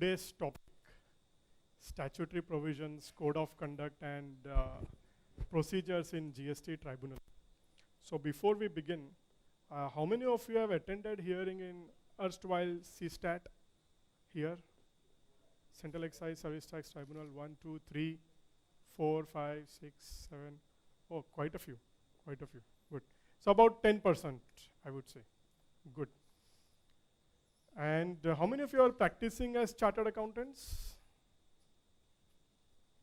today's topic, statutory provisions, code of conduct, and procedures in GST Tribunal. So before we begin, how many of you have attended hearing in erstwhile CSTAT here? Central Excise Service Tax Tribunal 1, 2, 3, 4, 5, 6, 7. Oh, quite a few. Good. So about 10%, I would say. Good. And how many of you are practicing as chartered accountants?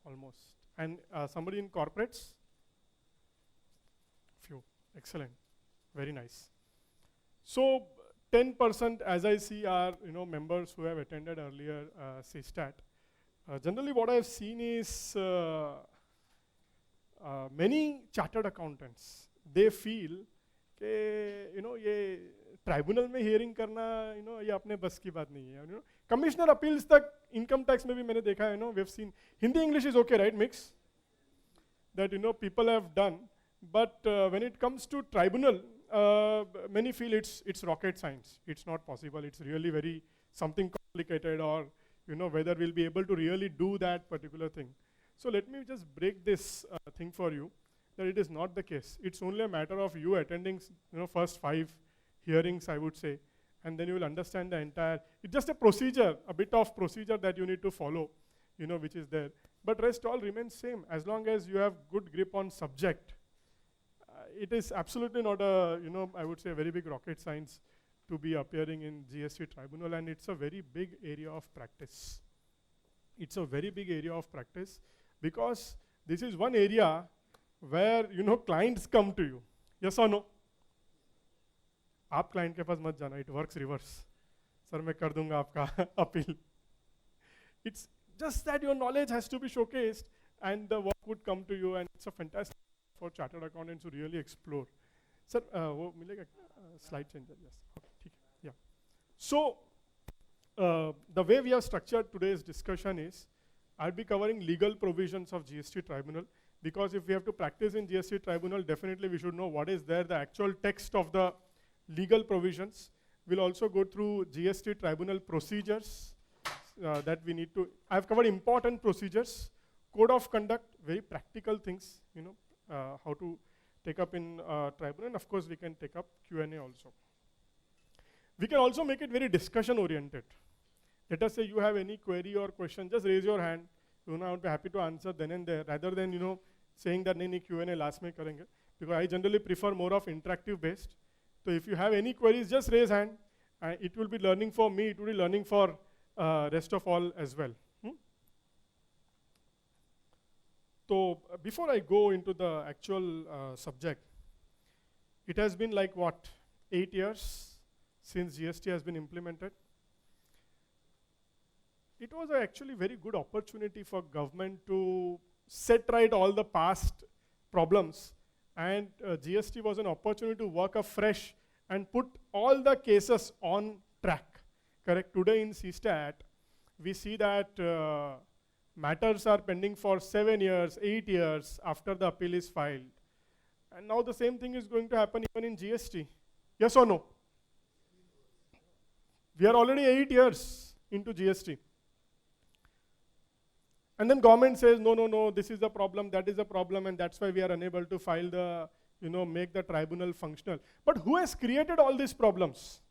Almost. And somebody in corporates? Few. Excellent. Very nice. So 10%, as I see, are members who have attended earlier CSTAT. Generally, what I've seen is many chartered accountants, they feel कि ये tribunal में hearing करना ये अपने बस की बात नहीं है. कमिश्नर अपील्स तक इनकम टैक्स में भी मैंने देखा है. We have seen Hindi English is okay, right, mix that people have done, but when it comes to tribunal, many feel it's rocket science. It's not possible. It's really very something complicated, or whether we'll be able to really do that particular thing. So let me just break this thing for you, that it is not the case. It's only a matter of you attending first 5 hearings, I would say, and then you will understand the entire. It's just a procedure, a bit of procedure that you need to follow, which is there. But rest all remains same as long as you have good grip on subject. It is absolutely not a I would say a very big rocket science to be appearing in GST Tribunal, and it's a very big area of practice. It's a very big area of practice because this is one area where clients come to you. Yes or no? आप client के पास मत जाना. It works reverse. Sir, मैं कर दूंगा आपका appeal. It's just that your knowledge has to be showcased, and the work would come to you, and it's a fantastic for chartered accountants to really explore. Sir, वो मिलेगा slide changer? Yes. Okay, ठीक है. Yeah. So the way we have structured today's discussion is, I'll be covering legal provisions of GST Tribunal, because if we have to practice in GST Tribunal, definitely we should know what is there, the actual text of the legal provisions. We'll also go through GST Tribunal procedures that we need to. I've covered important procedures, code of conduct, very practical things, how to take up in Tribunal, and of course we can take up Q&A also. We can also make it very discussion oriented. Let us say you have any query or question, just raise your hand. I would be happy to answer then and there, rather than saying that nahi Q&A last mein karenge, because I generally prefer more of interactive based. So if you have any queries, just raise hand. It will be learning for me, it will be learning for rest of all as well. So before I go into the actual subject, it has been like what, 8 years since GST has been implemented. It was actually very good opportunity for government to set right all the past problems, and GST was an opportunity to work afresh and put all the cases on track. Correct? Today in CSTAT, we see that matters are pending for 7 years, 8 years after the appeal is filed. And now the same thing is going to happen even in GST. Yes or no? We are already 8 years into GST. And then government says, no, this is the problem, that is the problem, and that's why we are unable to file the, make the tribunal functional. But who has created all these problems?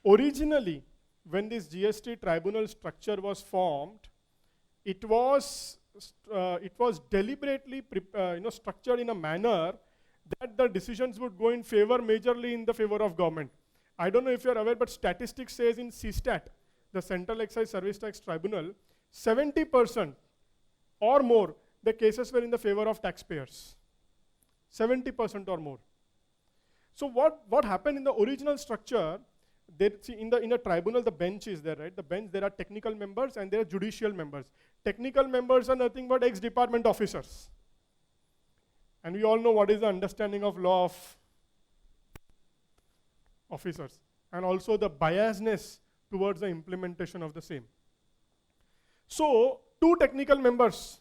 Originally, when this GST tribunal structure was formed, it was deliberately structured in a manner that the decisions would go in favor, majorly in the favor of government. I don't know if you're aware, but statistics says in CSTAT, the Central Excise Service Tax Tribunal, 70% or more, the cases were in the favor of taxpayers. 70% or more. So what happened in the original structure, in the tribunal, the bench is there, right? The bench, there are technical members and there are judicial members. Technical members are nothing but ex-department officers. And we all know what is the understanding of law of officers, and also the biasness towards the implementation of the same. So 2 technical members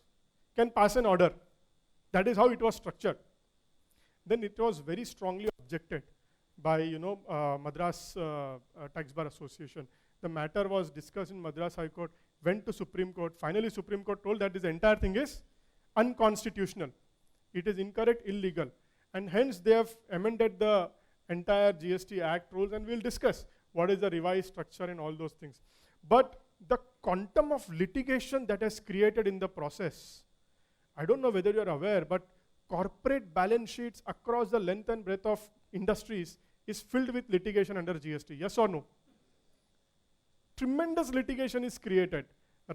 can pass an order. That is how it was structured. Then it was very strongly objected by Madras Tax Bar Association, The matter was discussed in Madras High Court, went to Supreme Court. Finally, Supreme Court told that this entire thing is unconstitutional. It is incorrect, illegal. And hence, they have amended the entire GST Act rules, and we'll discuss what is the revised structure and all those things. But the quantum of litigation that has created in the process, I don't know whether you're aware, but corporate balance sheets across the length and breadth of industries is filled with litigation under GST. Yes or no? Tremendous litigation is created,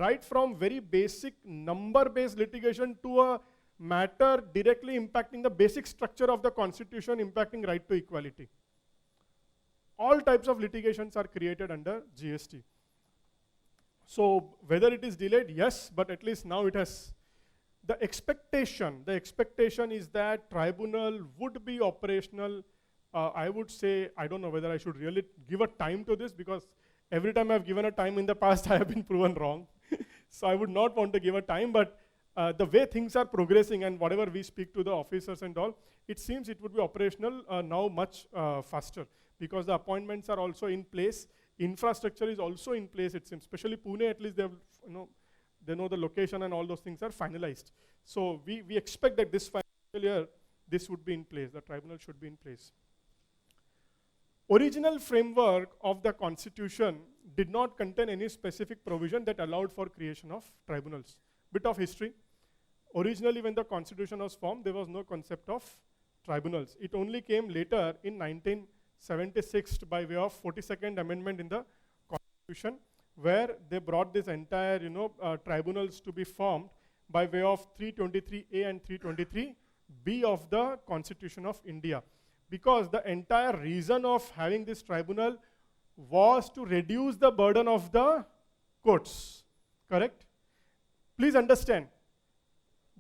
right from very basic number-based litigation to a matter directly impacting the basic structure of the constitution, impacting right to equality. All types of litigations are created under GST. So whether it is delayed, yes, but at least now it has. The expectation is that tribunal would be operational. I would say, I don't know whether I should really give a time to this, because every time I've given a time in the past, I have been proven wrong. So I would not want to give a time, but the way things are progressing and whatever we speak to the officers and all, it seems it would be operational now much faster, because the appointments are also in place. Infrastructure is also in place, it seems. Especially Pune, at least they know the location and all those things are finalized. So we expect that this financial year, this would be in place. The tribunal should be in place. Original framework of the constitution did not contain any specific provision that allowed for creation of tribunals. Bit of history. Originally, when the constitution was formed, there was no concept of tribunals. It only came later in 1976 by way of 42nd Amendment in the Constitution, where they brought this entire, tribunals to be formed by way of 323A and 323B of the Constitution of India. Because the entire reason of having this tribunal was to reduce the burden of the courts. Correct? Please understand.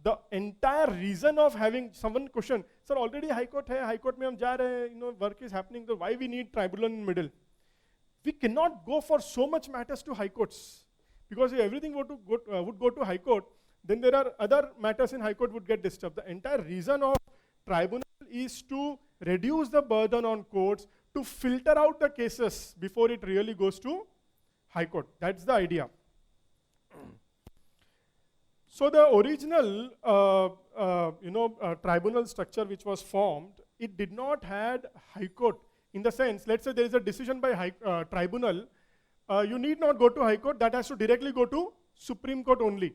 The entire reason of having someone question, sir, already High Court hai, High Court mein hum ja rahe, work is happening, so why we need tribunal in middle? We cannot go for so much matters to High Courts, because if everything would go to High Court, then there are other matters in High Court would get disturbed. The entire reason of tribunal is to reduce the burden on courts, to filter out the cases before it really goes to High Court. That's the idea. So the original, tribunal structure which was formed, it did not had High Court. In the sense, let's say there is a decision by tribunal, you need not go to High Court. That has to directly go to Supreme Court only.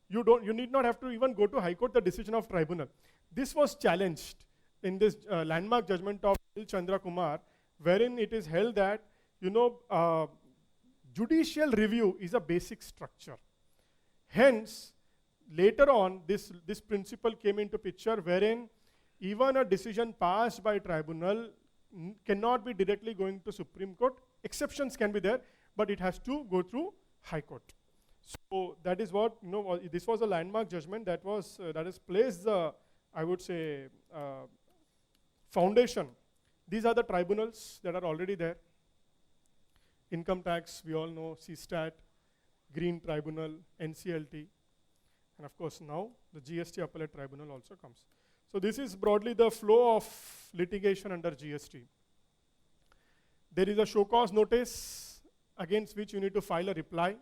You need not have to even go to High Court, the decision of tribunal. This was challenged in this landmark judgment of Chandra Kumar, wherein it is held that, judicial review is a basic structure. Hence, later on, this principle came into picture, wherein even a decision passed by tribunal cannot be directly going to Supreme Court. Exceptions can be there, but it has to go through High Court. So that is what, this was a landmark judgment that has placed the, I would say, foundation. These are the tribunals that are already there. Income tax, we all know, CSTAT, Green Tribunal, NCLT, and of course now the GST Appellate Tribunal also comes. So this is broadly the flow of litigation under GST. There is a show cause notice against which you need to file a reply.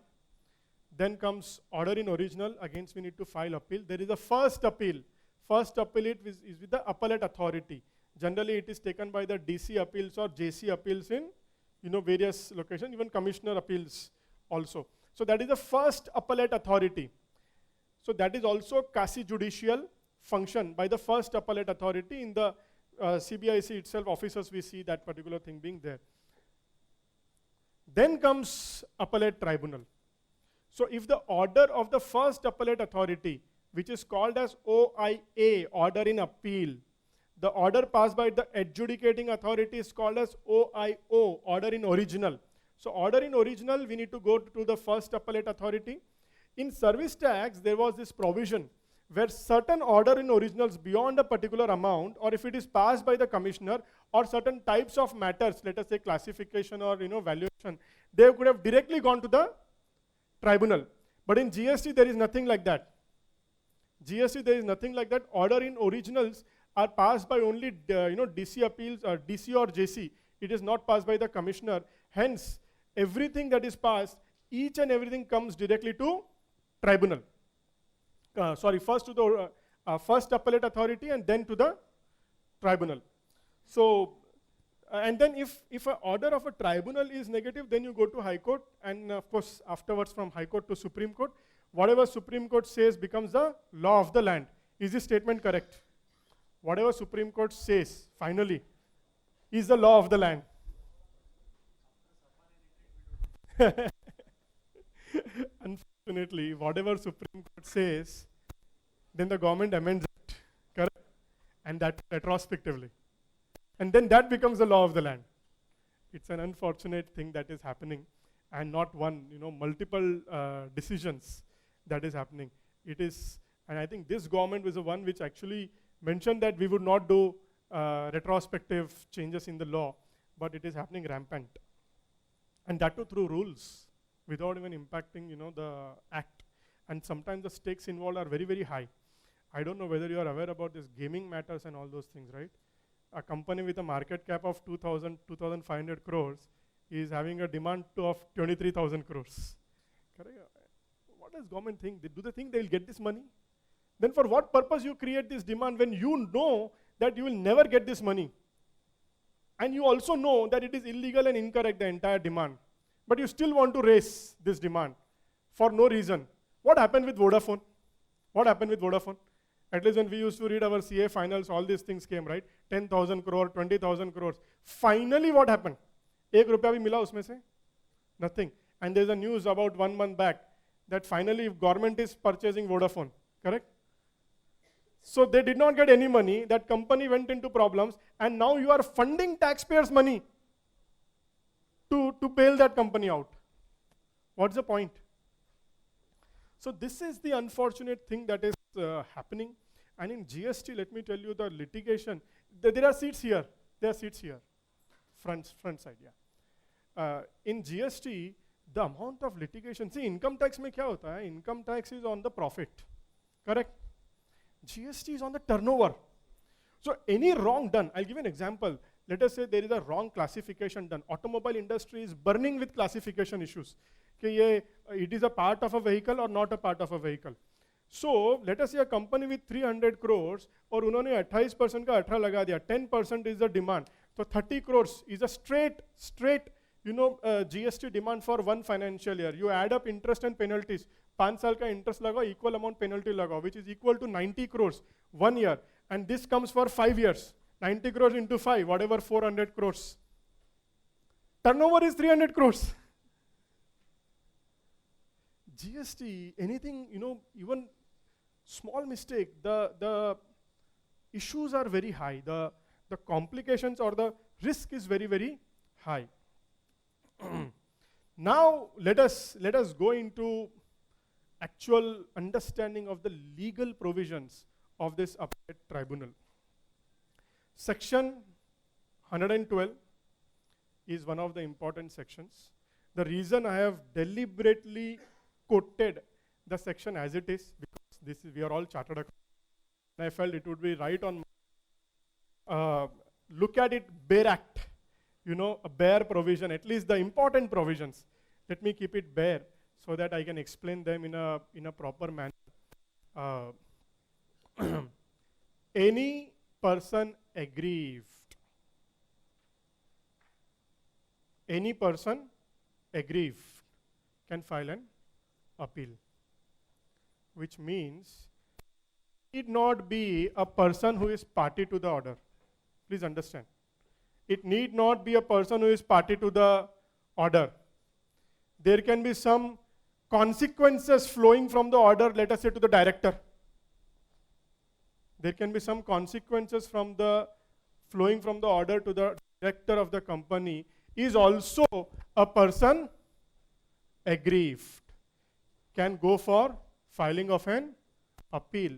Then comes order in original, against we need to file appeal. There is a first appeal. First appeal is with the appellate authority. Generally it is taken by the DC appeals or JC appeals in various locations, even commissioner appeals also. So that is the first appellate authority. So that is also quasi judicial function by the first appellate authority. In the CBIC itself, officers, we see that particular thing being there. Then comes appellate tribunal. So if the order of the first appellate authority, which is called as OIA, order in appeal, the order passed by the adjudicating authority is called as OIO, order in original. So order in original, we need to go to the first appellate authority. In service tax, there was this provision where certain order in originals beyond a particular amount, or if it is passed by the commissioner, or certain types of matters, let us say classification or valuation, they could have directly gone to the tribunal. But in GST, there is nothing like that. GST, there is nothing like that. Order in originals are passed by only DC appeals, or DC or JC. It is not passed by the commissioner. Hence, everything that is passed, each and everything comes directly to tribunal. First to the first appellate authority and then to the tribunal. So, and then if an order of a tribunal is negative, then you go to High Court, and of course afterwards from High Court to Supreme Court. Whatever Supreme Court says becomes the law of the land. Is this statement correct? Whatever Supreme Court says, finally, is the law of the land. Unfortunately, whatever Supreme Court says, then the government amends it, correct? And that retrospectively. And then that becomes the law of the land. It's an unfortunate thing that is happening, and not one, multiple decisions that is happening. It is, and I think this government was the one which actually mentioned that we would not do retrospective changes in the law, but it is happening rampant. And that too through rules, without even impacting, the act. And sometimes the stakes involved are very, very high. I don't know whether you are aware about this gaming matters and all those things, right? A company with a market cap of 2,500 crores is having a demand of 23,000 crores. What does government think? Do they think they will get this money? Then for what purpose you create this demand when you know that you will never get this money? And you also know that it is illegal and incorrect, the entire demand. But you still want to raise this demand for no reason. What happened with Vodafone? What happened with Vodafone? At least when we used to read our CA finals, all these things came, right? 10,000 crore, 20,000 crores. Finally, what happened? एक रुपया भी मिला उसमें से? Nothing. And there's a news about 1 month back that finally government is purchasing Vodafone, correct? So they did not get any money. That company went into problems, and now you are funding taxpayers' money to bail that company out. What's the point? So this is the unfortunate thing that is happening. And in GST, let me tell you, the litigation, there are seats here. There are seats here. Front side, yeah. In GST, the amount of litigation, see, income tax mein kya hota hai? Income tax is on the profit, correct? GST is on the turnover. So any wrong done, I'll give you an example. Let us say there is a wrong classification done. Automobile industry is burning with classification issues. It is a part of a vehicle or not a part of a vehicle. So let us say a company with 300 crores, और उन्होंने 28% का 18 लगा दिया. 10% is the demand. So 30 crores is a straight GST demand for one financial year. You add up interest and penalties. 5 साल का interest लगाओ, equal amount penalty लगाओ, which is equal to 90 crores 1 year. And this comes for 5 years. 90 crores into 5, whatever, 400 crores. Turnover is 300 crores. GST, anything, even small mistake, the issues are very high. The complications or the risk is very, very high. Now let us go into actual understanding of the legal provisions of this appellate tribunal. Section 112 is one of the important sections. The reason I have deliberately quoted the section as it is, because we are all chartered accountants. I felt it would be right on look at it bare act, a bare provision, at least the important provisions. Let me keep it bare so that I can explain them in a proper manner. Any person aggrieved can file an appeal, which means it need not be a person who is party to the order. Please understand. It need not be a person who is party to the order. There can be some consequences flowing from the order, let us say to the director. There can be some consequences flowing from the order to the director of the company, is also a person aggrieved, can go for filing of an appeal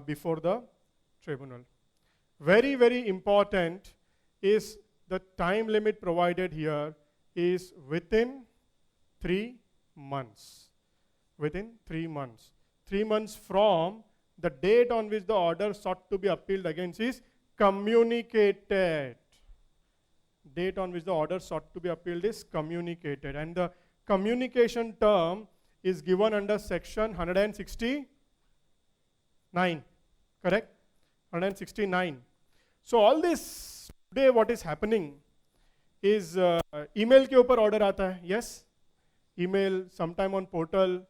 before the tribunal. Very, very important is the time limit provided here is within 3 months. Within 3 months. 3 months from the date on which the order sought to be appealed against is communicated. date on which the order sought to be appealed is communicated. And the communication term is given under section 169, correct? 169. So all this today what is happening is email के ऊपर order आता है, yes? Email sometime on portal,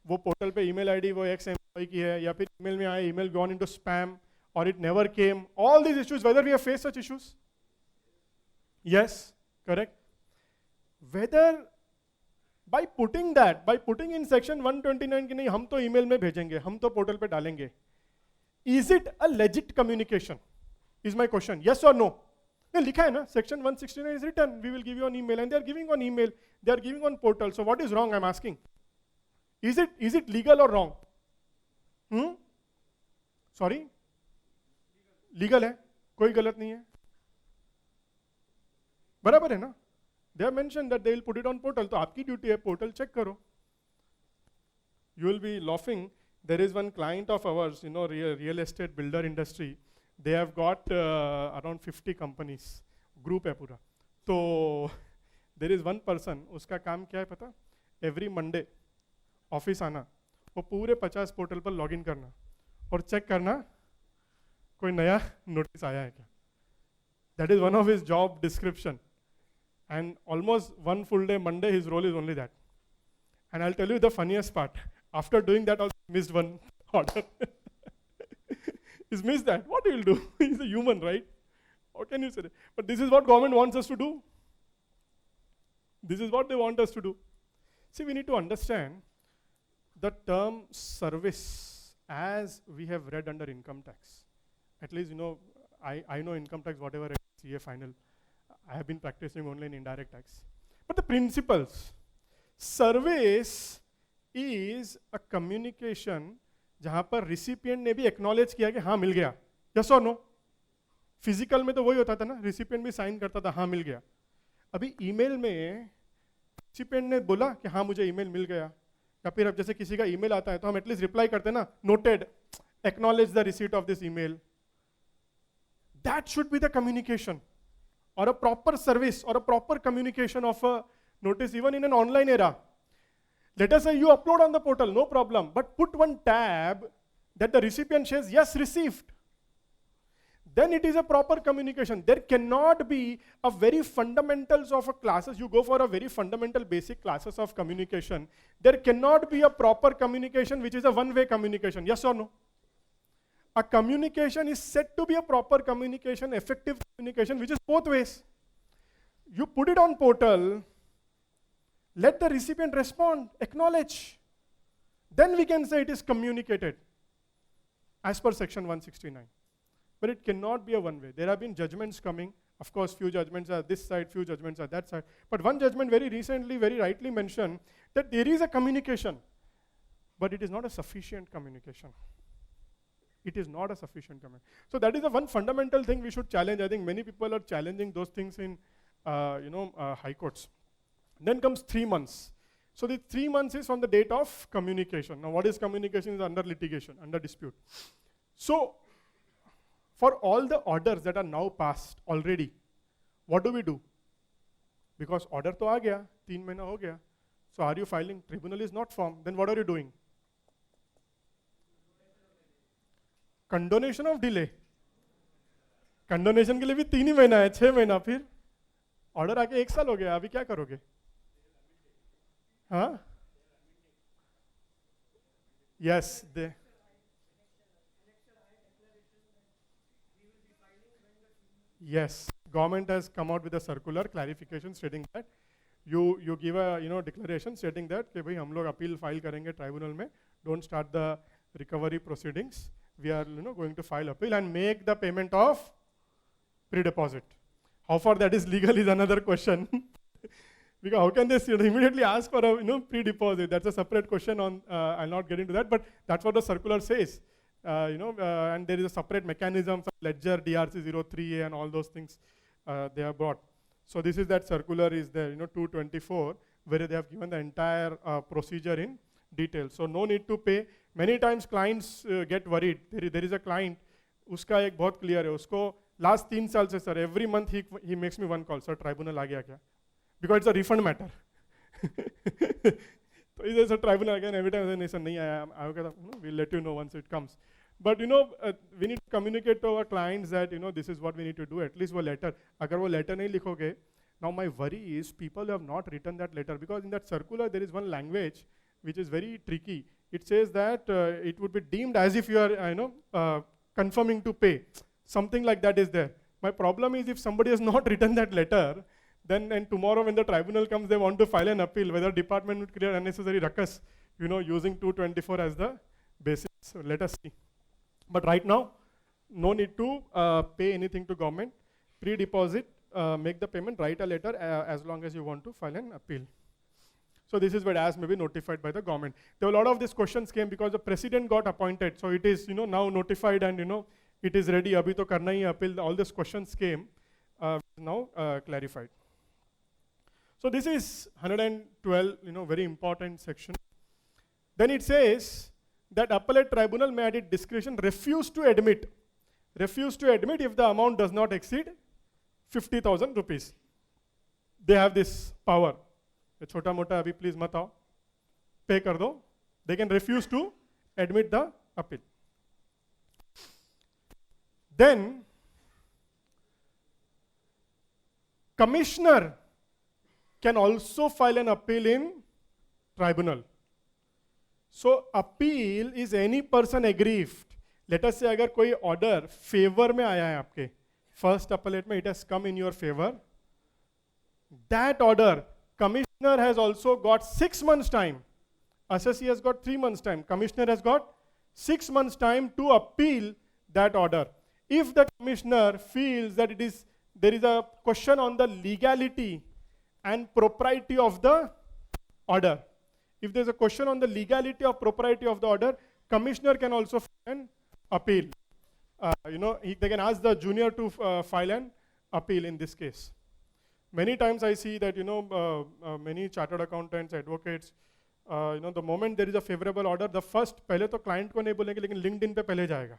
वो portal पे email ID वो ex employee की है, या फिर email में आए, email gone into spam, or it never came. All these issues, whether we have faced such issues? Yes, correct? Whether by putting in section 129 कि नहीं हम तो email में भेजेंगे, हम तो portal पे डालेंगे, is it a legit communication? Is my question. Yes or no? लिखा है ना, section 169 is written, we will give you an email, and they are giving on email, they are giving on portal. So what is wrong, I'm asking? Is it legal or wrong? Sorry? Legal है, कोई गलत नहीं है, बराबर है ना? They have mentioned that they will put it on portal, तो आपकी duty है portal check करो. You will be laughing. There is one client of ours, real estate builder industry. They have got around 50 companies. Group है पूरा. तो there is one person, उसका काम क्या है पता? Every Monday ऑफिस आना, वो पूरे 50 पोर्टल पर लॉगिन करना और चेक करना कोई नया नोटिस आया है क्या. That is one of his job description. And almost one full day Monday, his role is only that. And I'll tell you the funniest part. After doing that, I missed one order. He's missed that. What he will do? He's a human, right? How can you say that? But this is what government wants us to do. This is what they want us to do. See, we need to understand the term service as we have read under income tax. At least, I know income tax, whatever CA final. I have been practicing only in indirect tax. But the principles, service is a communication जहाँ पर recipient ने भी acknowledge किया कि हाँ मिल गया, yes or no? Physical में तो वही होता था ना, recipient भी sign करता था हाँ मिल गया. अभी email में recipient ने बोला कि हाँ मुझे email मिल गया, या फिर अब जैसे किसी का email आता है तो हम at least reply करते हैं ना, noted, acknowledge the receipt of this email. That should be the communication, or a proper service, or a proper communication of a notice, even in an online era. Let us say you upload on the portal, no problem, but put one tab that the recipient says, yes, received. Then it is a proper communication. There cannot be a very fundamentals of a classes. You go for a very fundamental basic classes of communication. There cannot be a proper communication which is a one-way communication. Yes or no? A communication is said to be a proper communication, effective communication, which is both ways. You put it on portal, let the recipient respond, acknowledge. Then we can say it is communicated as per section 169. But it cannot be a one way. There have been judgments coming. Of course, few judgments are this side, few judgments are that side. But one judgment very recently, very rightly mentioned that there is a communication, but it is not a sufficient communication. It is not a sufficient communication. So that is the one fundamental thing we should challenge. I think many people are challenging those things in high courts. Then comes 3 months. So the 3 months is from the date of communication. Now what is communication? Is under litigation, under dispute. So for all the orders that are now passed already, what do? Because order to aa gaya, 3 mahina ho gaya. So are you filing? Tribunal is not formed. Then what are you doing? Condonation of delay. Condonation के लिए भी 3 ही महीना है, 6 महीना, फिर order आके 1 साल हो गया, अभी क्या करोगे? हाँ? Yes, yes. Government has come out with a circular clarification stating that you give a declaration stating that कि भाई हम लोग appeal file करेंगे tribunal में, don't start the recovery proceedings. We are going to file appeal and make the payment of pre-deposit. How far that is legal is another question. Because how can they immediately ask for a pre-deposit? That's a separate question. I'll not get into that, but that's what the circular says. And there is a separate mechanism, ledger, DRC 03A, and all those things they have brought. So this is that circular is there, 224, where they have given the entire procedure in detail. So no need to pay. Many times clients get worried. There is a client, उसका एक बहुत clear है, उसको last 3 साल से sir, every month he makes me one call, sir, tribunal आ गया क्या? Because it's a refund matter. So he says, sir, tribunal again, every time I say, sir, nahi aaya, we'll let you know once it comes. But we need to communicate to our clients that, this is what we need to do, at least वो letter. अगर वो letter नहीं लिखोगे, now my worry is people have not written that letter, because in that circular there is one language which is very tricky. It says that it would be deemed as if you are, confirming to pay. Something like that is there. My problem is if somebody has not written that letter, then and tomorrow when the tribunal comes, they want to file an appeal, whether department would create unnecessary ruckus, using 224 as the basis. So let us see. But right now, no need to pay anything to government. Pre-deposit, make the payment, write a letter as long as you want to file an appeal. So this is what as may be notified by the government. There were a lot of these questions came because the president got appointed. So it is now notified and it is ready. Abhi to karna hi appeal. All these questions came now clarified. So this is 112, very important section. Then it says that appellate tribunal may at its discretion refuse to admit if the amount does not exceed 50,000 rupees. They have this power. Chota mota abhi please mat aao, pay kar do. They can refuse to admit the appeal. Then commissioner can also file an appeal in tribunal. So appeal is any person aggrieved. Let us say agar koi order favor mein aaya hai aapke, first appellate mein it has come in your favor. That order, commissioner has also got 6 months time. Assessee has got 3 months time. Commissioner has got 6 months time to appeal that order. If the commissioner feels that there is a question on the legality and propriety of the order. If there's a question on the legality or propriety of the order, commissioner can also file an appeal. They can ask the junior to file an appeal in this case. Many times I see that, many chartered accountants, advocates, the moment there is a favorable order, the first, pehle to client ko nahi bolenge, lekin LinkedIn pe pehle jayega.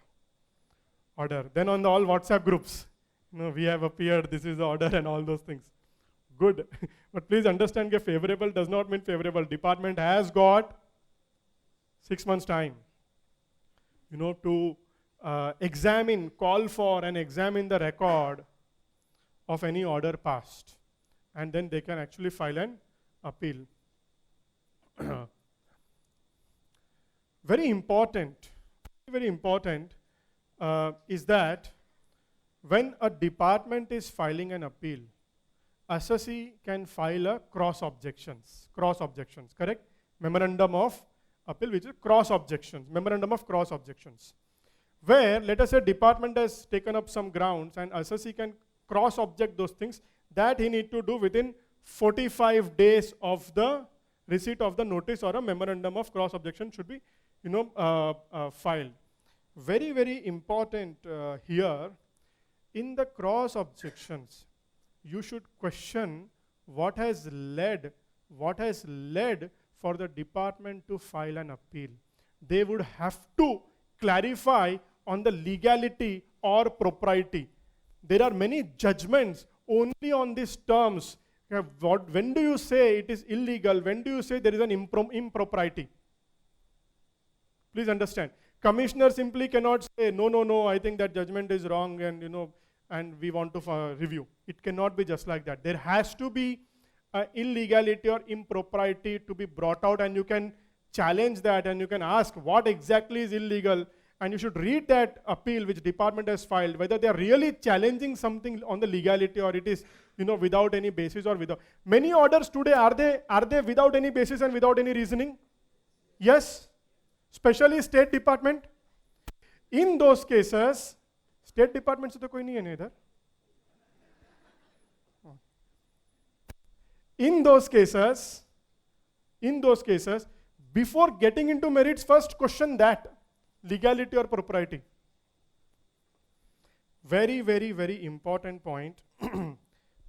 Order. Then on the all WhatsApp groups, we have appeared, this is the order and all those things. Good. But please understand that favorable does not mean favorable. Department has got 6 months time, to examine, call for and examine the record of any order passed. And then they can actually file an appeal. Very important is that when a department is filing an appeal, assessee can file a cross objections, correct? Memorandum of appeal, which is cross objections, memorandum of cross objections. Where, let us say department has taken up some grounds and assessee can cross object those things, that he need to do within 45 days of the receipt of the notice, or a memorandum of cross objection should be, filed. Very, very important here, in the cross objections, you should question what has led for the department to file an appeal. They would have to clarify on the legality or propriety. There are many judgments only on these terms. When do you say it is illegal? When do you say there is an impropriety? Please understand. Commissioner simply cannot say, no, I think that judgment is wrong and we want to review. It cannot be just like that. There has to be illegality or impropriety to be brought out, and you can challenge that and you can ask what exactly is illegal, and you should read that appeal which department has filed, whether they are really challenging something on the legality or it is without any basis or without. Many orders today, are they without any basis and without any reasoning? Yes, especially State Department. In those cases, State Department se to koi nahi hai na idhar. In those cases, before getting into merits, first question that legality or propriety. Very, very, very important point.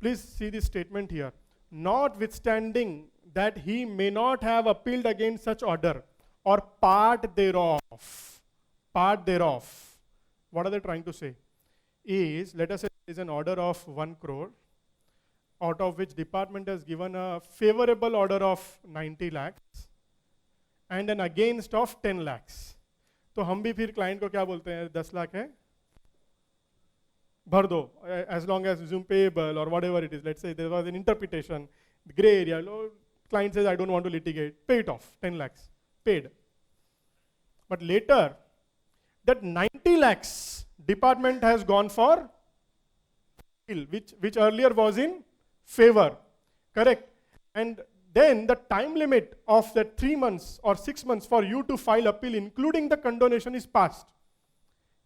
Please see this statement here. Notwithstanding that he may not have appealed against such order or part thereof. What are they trying to say? is, let us say there is an order of 1 crore, out of which department has given a favorable order of 90 lakhs and an against of 10 lakhs. तो हम भी फिर client को क्या बोलते हैं, 10 लाख है भर दो, as long as assume payable or whatever it is. Let's say there was an interpretation, gray area, client says I don't want to litigate, pay it off, 10 lakhs, paid. But later, that 90 lakhs department has gone for appeal, which earlier was in favor, correct? And then the time limit of that 3 months or 6 months for you to file appeal, including the condonation, is passed,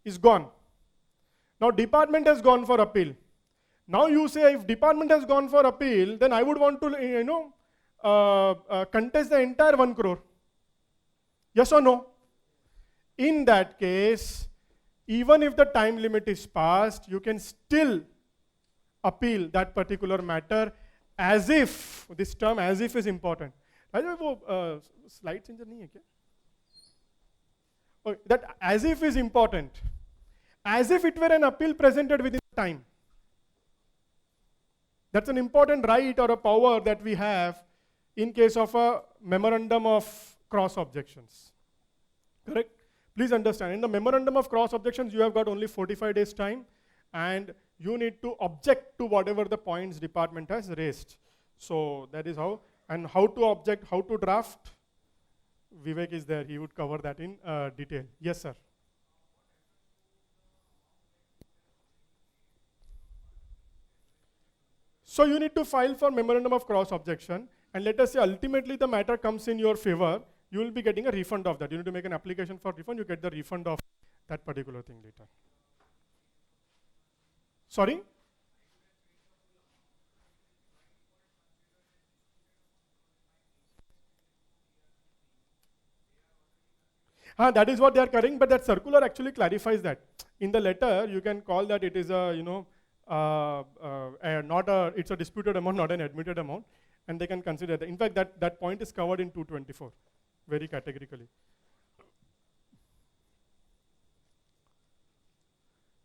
is gone. Now department has gone for appeal. Now you say if department has gone for appeal, then I would want to, contest the entire 1 crore. Yes or no? In that case, even if the time limit is passed, you can still appeal that particular matter as if, this term as if is important. Slide changer nahi hai kya? Okay, that as if is important. As if it were an appeal presented within time. That's an important right or a power that we have in case of a memorandum of cross objections. Correct? Please understand, in the memorandum of cross objections, you have got only 45 days time, and you need to object to whatever the points department has raised. So that is how, and how to object, how to draft. Vivek is there, he would cover that in detail. Yes, sir. So you need to file for memorandum of cross objection, and let us say ultimately the matter comes in your favor, you will be getting a refund of that. You need to make an application for refund, you get the refund of that particular thing later. Sorry? That is what they are carrying, but that circular actually clarifies that. In the letter, you can call that it is a, it's a disputed amount, not an admitted amount, and they can consider that. In fact, that point is covered in 224, very categorically.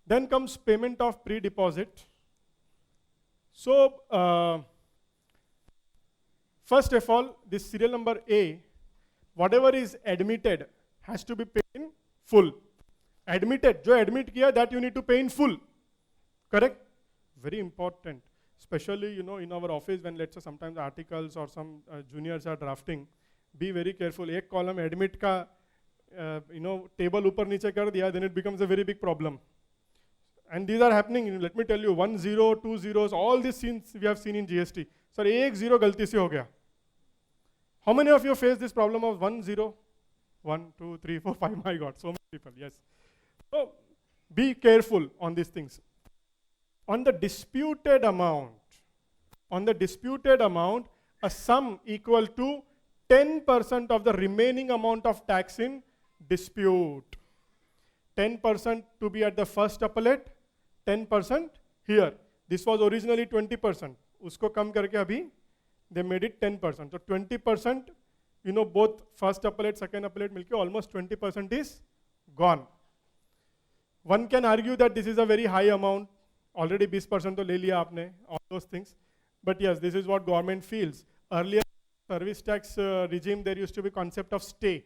Then comes payment of pre-deposit. So, first of all, this serial number A, whatever is admitted has to be paid in full. Admitted, jo admit kiya, that you need to pay in full. Correct? Very important. Especially, in our office when let's say sometimes articles or some juniors are drafting, be very careful. Ek column admit ka, table upar niche kar diya, then it becomes a very big problem. And these are happening, let me tell you, 1 0, 2 zeros, all these scenes we have seen in GST. Sir, ek zero galti se ho gaya. How many of you face this problem of 1 0? 1, 2, 3, 4, 5, my God, so many people, yes. So, be careful on these things. On the disputed amount, a sum equal to 10% of the remaining amount of tax in dispute. 10% to be at the first appellate, 10% here. This was originally 20%. Usko kam karke abhi, they made it 10%. So 20%, both first appellate, second appellate milke, almost 20% is gone. One can argue that this is a very high amount. Already 20% to le liya aapne, all those things. But yes, this is what government feels. Earlier service tax regime, there used to be concept of stay.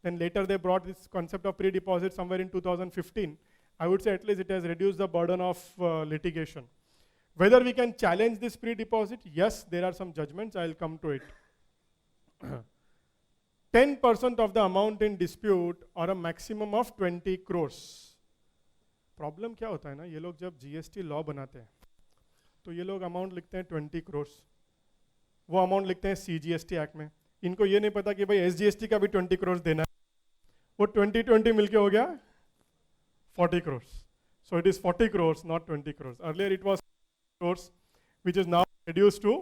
Then later they brought this concept of pre-deposit somewhere in 2015. I would say at least it has reduced the burden of litigation. Whether we can challenge this pre-deposit, yes, there are some judgments, I'll come to it. 10% of the amount in dispute or a maximum of 20 crores. Problem क्या होता है ना, ये लोग जब GST law बनाते हैं तो ये लोग अमाउंट लिखते हैं 20 करोड़, वो अमाउंट लिखते हैं सीजीएसटी एक्ट में. इनको ये नहीं पता कि भाई एसजीएसटी का भी 20 करोड़ देना है. वो 20 मिलके हो गया 40 crore. So it is 40 crore, not 20 crore. Earlier it was crore, which is now reduced to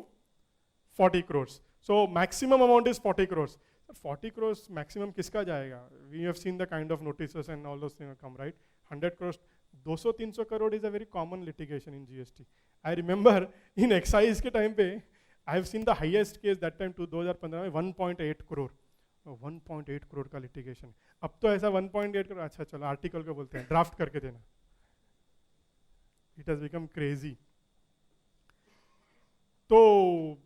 40 crores. So maximum amount is 40 crores. 40 crores maximum किसका जाएगा? We have seen the kind of notices and all those things come, right? 100 crores, 200-300 crore is a very common litigation in GST. I remember in excise के time पे, I have seen the highest case that time to 2015 में 1.8 crore. 1.8 crore का litigation. अब तो ऐसा 1.8 crore, अच्छा चलो article को बोलते हैं, ड्राफ्ट करके देना. It has become crazy. So,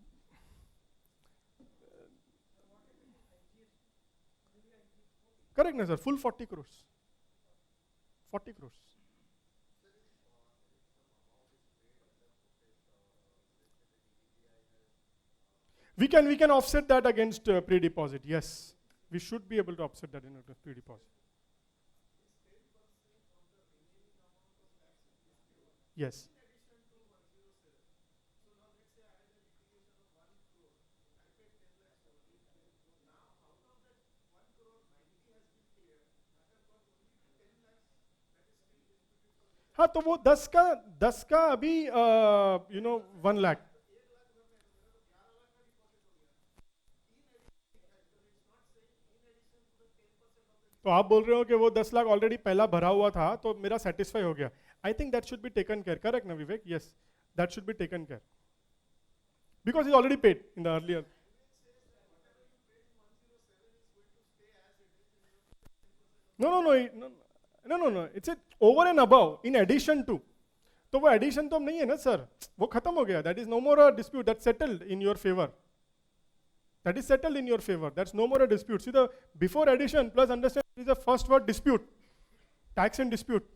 correct na sir, full 40 crores. 40 crores. We can offset that against pre-deposit, yes. We should be able to offset that in a pre-deposit. Yes. हाँ तो वो 10 का अभी 1 लाख. तो आप बोल रहे हो कि वो 10 लाख ऑलरेडी पहला भरा हुआ था तो मेरा सेटिस्फाई हो गया. I think that should be taken care. Correct ना Vivek? Yes, that should be taken care because is already paid in the earlier. No, it's over and above in addition to. तो वो एडिशन तो नहीं है ना sir, वो खत्म हो गया. That is no more a dispute, that settled in your favour. That is settled in your favor. That's no more a dispute. See, the before addition plus understand is the first word dispute. Tax and dispute.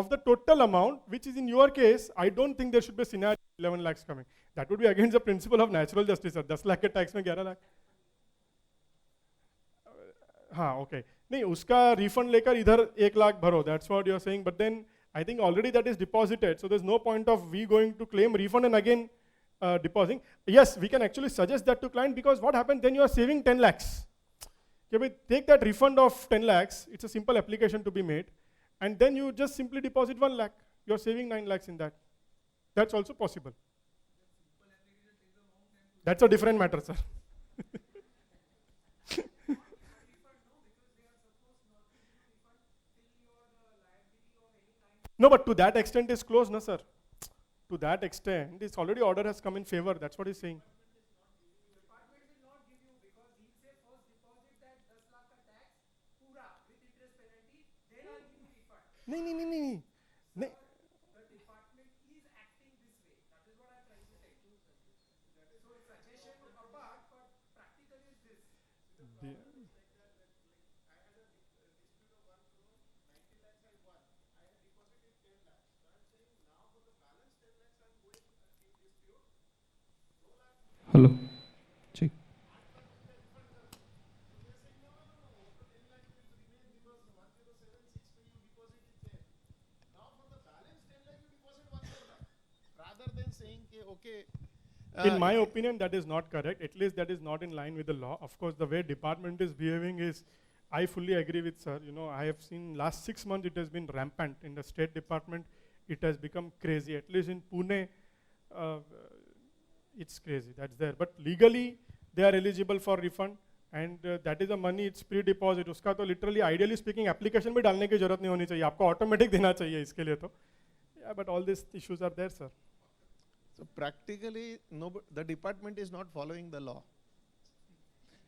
Of the total amount, which is in your case, I don't think there should be a scenario 11 lakhs coming. That would be against the principle of natural justice. 10 lakh के tax में 11 lakh. Okay. नहीं, उसका refund लेकर इधर 1 लाख भरो. That's what you're saying. But then I think already that is deposited, so there's no point of we going to claim refund and again depositing. Yes, we can actually suggest that to client because what happens then you are saving 10 lakhs. Okay, take that refund of 10 lakhs, it's a simple application to be made, and then you just simply deposit 1 lakh. You're saving 9 lakhs in that. That's also possible. That's a different matter, sir. No, but to that extent is closed, no, sir. To that extent, this already order has come in favor. That's what he's saying. Department will not give you because he'll say first deposit that 10 lakh ka tax pura with interest penalty, then I'll give you refund. नहीं. The department is acting this way. That is what I'm trying to say. So suggestion apart, but practical is this. Hello. Check. Rather than saying, okay. In my opinion, that is not correct. At least that is not in line with the law. Of course, the way department is behaving is, I fully agree with sir. I have seen last 6 months it has been rampant in the State Department. It has become crazy. At least in Pune, it's crazy. That's there. But legally, they are eligible for refund, and that is the money. It's pre-deposit. उसका तो literally, ideally speaking, application भी डालने की जरूरत नहीं होनी चाहिए. आपको automatic देना चाहिए इसके लिए तो. Yeah, but all these issues are there, sir. So practically, the department is not following the law.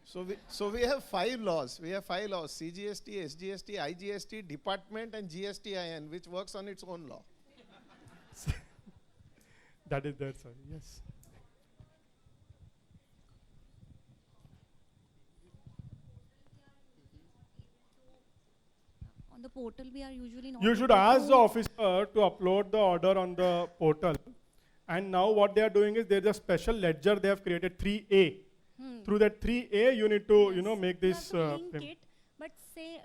So we have 5 laws. We have 5 laws: CGST, SGST, IGST, department, and GSTIN, which works on its own law. That is there, sir. Yes. On the portal, we are usually not. You should able ask to- the officer to upload the order on the portal. And now what they are doing is there's a special ledger they have created, 3A. Through that 3A, you need to, make You this. have to link payment. it, but say,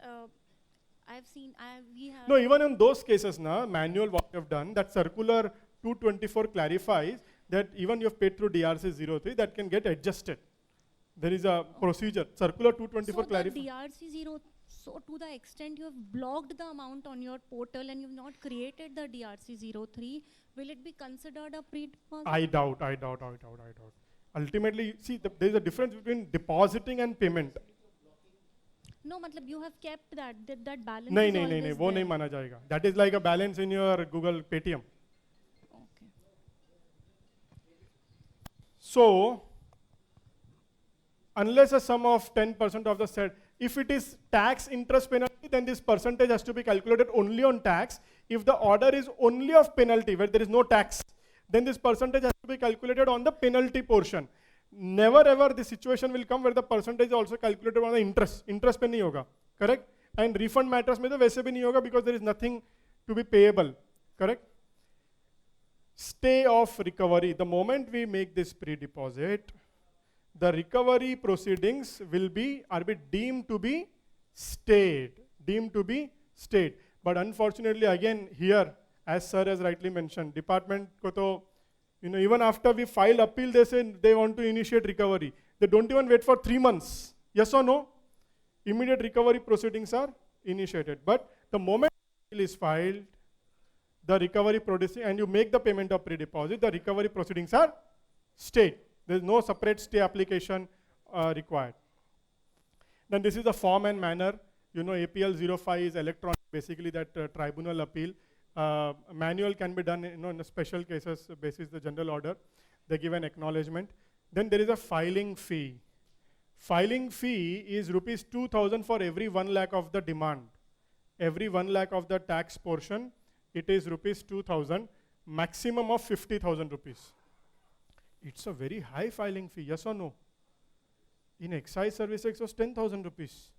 we have. No, even in those cases, manual what you have done, that circular 224 clarifies that even you have paid through DRC 03, that can get adjusted. There is a procedure. Circular 224 So the clarifies. DRC 0, so to the extent you have blocked the amount on your portal and you've not created the DRC 03, will it be considered a pre-deposit? I doubt. Ultimately, see, there is a difference between depositing and payment. No, matlab you have kept that balance. नहीं is नहीं always नहीं नहीं वो there. नहीं माना जाएगा. That is like a balance in your Google Paytm. Okay. So, unless a sum of 10% of the set, If it is tax interest penalty, then this percentage has to be calculated only on tax. If the order is only of penalty, where there is no tax, then this percentage has to be calculated on the penalty portion. Never ever the situation will come where the percentage is also calculated on the interest. Interest पे नहीं होगा, correct? And refund matters में तो वैसे भी नहीं होगा because there is nothing to be payable, correct? Stay of recovery. The moment we make this pre-deposit, the recovery proceedings will be deemed to be stayed. But unfortunately, again here, as sir has rightly mentioned, department ko to, even after we file appeal, they say they want to initiate recovery. They don't even wait for 3 months. Yes or no? Immediate recovery proceedings are initiated. But the moment appeal is filed, the recovery proceeding, and you make the payment of pre-deposit, the recovery proceedings are stayed. There is no separate stay application required. Then this is the form and manner. APL 05 is electronic, basically that tribunal appeal. Manual can be done in the special cases basis the general order. They give an acknowledgement. Then there is a filing fee. Filing fee is rupees 2,000 for every 1 lakh of the demand. Every 1 lakh of the tax portion, it is rupees 2,000, maximum of 50,000 rupees. It's a very high filing fee, yes or no? In excise service tax was 10,000 rupees.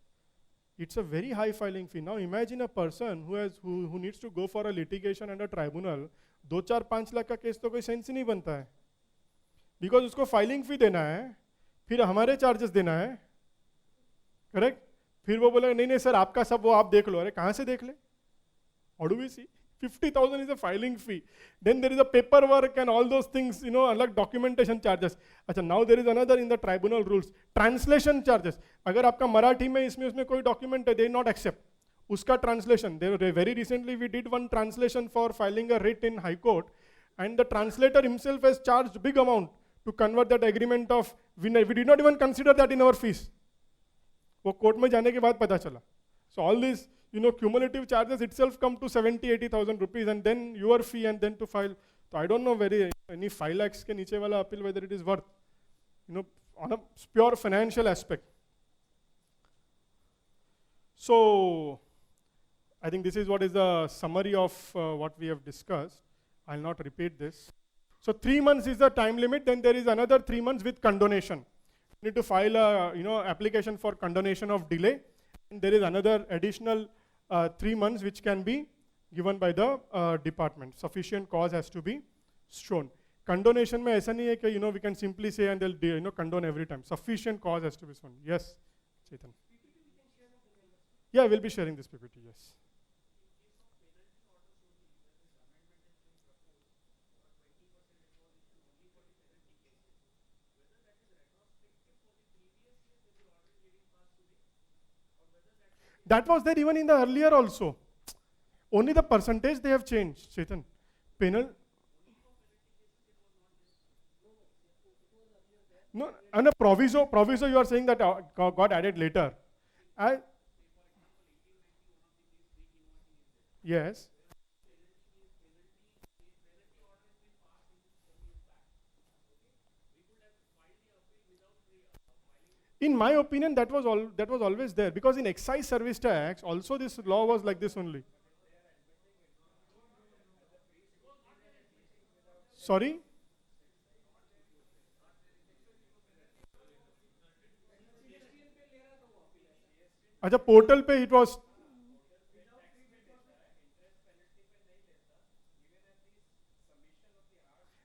It's a very high filing fee. Now imagine a person who needs to go for a litigation and a tribunal, 2-4-5 lakh का case तो कोई sense ही नहीं बनता है. Because उसको filing fee देना है, फिर हमारे charges देना है, correct? फिर वो बोलेगा नहीं सर आपका सब वो आप देख लो. अरे कहाँ से देख ले? How do we see? 50,000 is a filing fee. Then there is a paperwork and all those things, like documentation charges. अच्छा, now there is another in the tribunal rules. Translation charges. अगर आपका मराठी में इसमें उसमें कोई document है, they not accept. उसका translation. Very recently we did one translation for filing a writ in High Court, and the translator himself has charged big amount to convert that agreement of. We did not even consider that in our fees. वो court में जाने के बाद पता चला. So all these cumulative charges itself come to 70,000-80,000 rupees, and then your fee, and then to file. So I don't know any 5 lakhs ke niche wala appeal whether it is worth, on a pure financial aspect. So I think this is what is the summary of what we have discussed. I'll not repeat this. So 3 months is the time limit. Then there is another 3 months with condonation. You need to file a application for condonation of delay. And there is another additional 3 months which can be given by the department. Sufficient cause has to be shown. Condonation में ऐसा नहीं है कि we can simply say and they'll condone every time. Sufficient cause has to be shown. Yes, Chetan. Yeah, we'll be sharing this PPT. Yes. That was there even in the earlier also. Only the percentage they have changed, Chetan. Penal. No, and a proviso you are saying that got added later. Yes. In my opinion, that was always there, because in excise service tax also this law was like this only. Sorry? अच्छा, portal पे it was.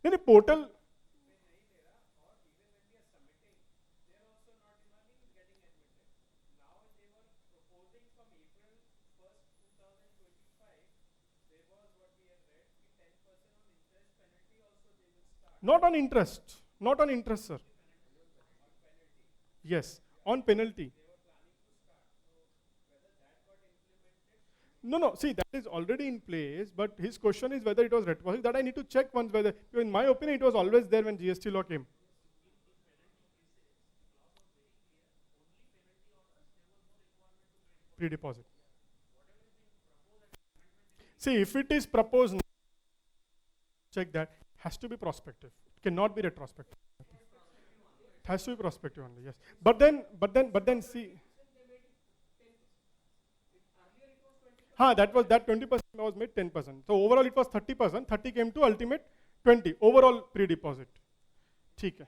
नहीं, portal. Not on interest, sir. Yes, on penalty. No, see, that is already in place, but his question is whether it was retroactive. That I need to check once whether, in my opinion, it was always there when GST law came. Pre-deposit. See, if it is proposed, check that. Has to be prospective. It cannot be retrospective. It has to be prospective only, yes. But then see. that 20% was made 10%. So overall it was 30%. 30 came to ultimate 20 overall pre-deposit. ठीक है.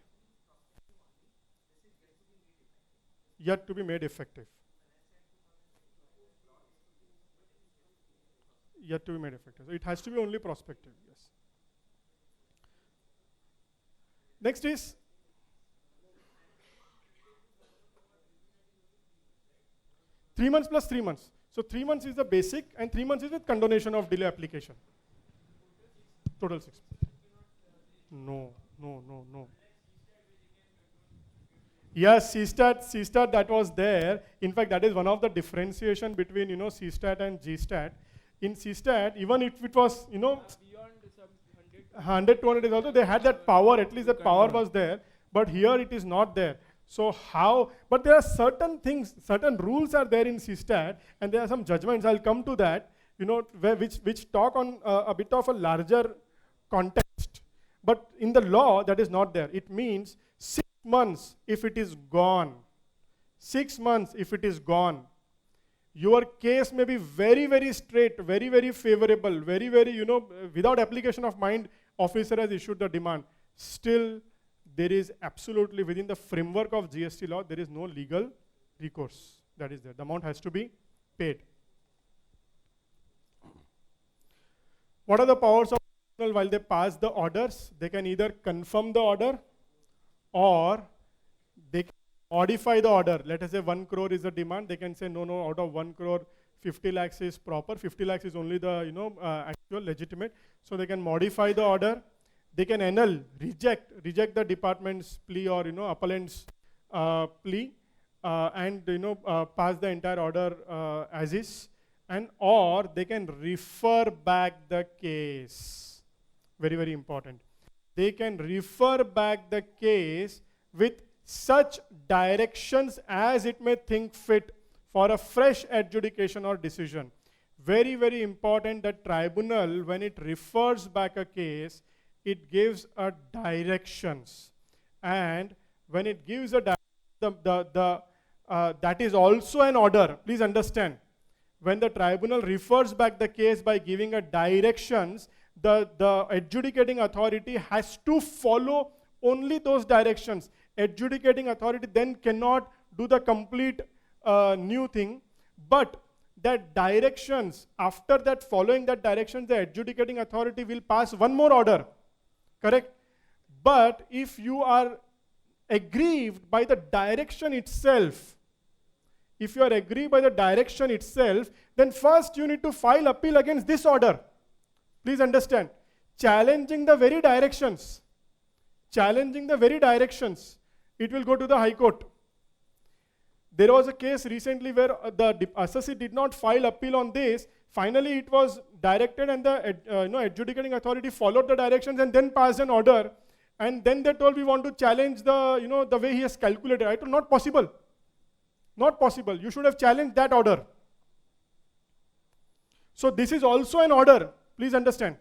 Yet to be made effective. Yet to be made effective. So it has to be only prospective. Yes. Next is 3 months plus 3 months. So 3 months is the basic and 3 months is with condonation of delay application. Total 6. No. Yes, CSTAT that was there. In fact, that is one of the differentiation between, CSTAT and GSTAT. In CSTAT, even if it was, Beyond some 100, 200 is also, they had that power, at least that power was there. But here it is not there. So how, but there are certain things, certain rules are there in CSTAT, and there are some judgments, I'll come to that, which talk on a bit of a larger context. But in the law, that is not there. It means 6 months if it is gone. 6 months if it is gone. Your case may be very, very straight, very, very favorable, very, very, without application of mind, officer has issued the demand. Still, there is absolutely within the framework of GST law, there is no legal recourse. That is there. The amount has to be paid. What are the powers of tribunal while they pass the orders? They can either confirm the order or they can modify the order. Let us say 1 crore is the demand. They can say, no, out of 1 crore, 50 lakhs is proper. 50 lakhs is only the, actual legitimate. So they can modify the order. They can annul, reject the department's plea or, appellant's plea and, pass the entire order as is. And or they can refer back the case. Very, very important. They can refer back the case with such directions as it may think fit for a fresh adjudication or decision. Very, very important that tribunal, when it refers back a case, it gives a directions. And when it gives a that is also an order. Please understand. When the tribunal refers back the case by giving a directions, the adjudicating authority has to follow only those directions. Adjudicating authority then cannot do the complete new thing, but that directions, after that following that directions, the adjudicating authority will pass one more order, correct? But if you are aggrieved by the direction itself, then first you need to file appeal against this order. Please understand, challenging the very directions, it will go to the High Court. There was a case recently where the assessee did not file appeal on this. Finally, it was directed and the adjudicating authority followed the directions and then passed an order. And then they told, we want to challenge the, the way he has calculated. I told, not possible. Not possible. You should have challenged that order. So this is also an order. Please understand.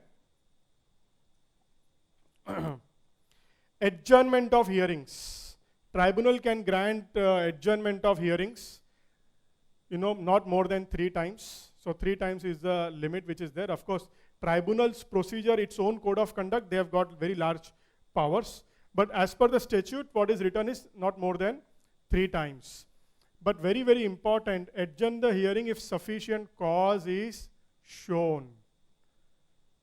Adjournment of hearings. Tribunal can grant adjournment of hearings, not more than 3 times. So 3 times is the limit which is there. Of course, tribunal's procedure, its own code of conduct, they have got very large powers. But as per the statute, what is written is not more than 3 times. But very, very important, adjourn the hearing if sufficient cause is shown.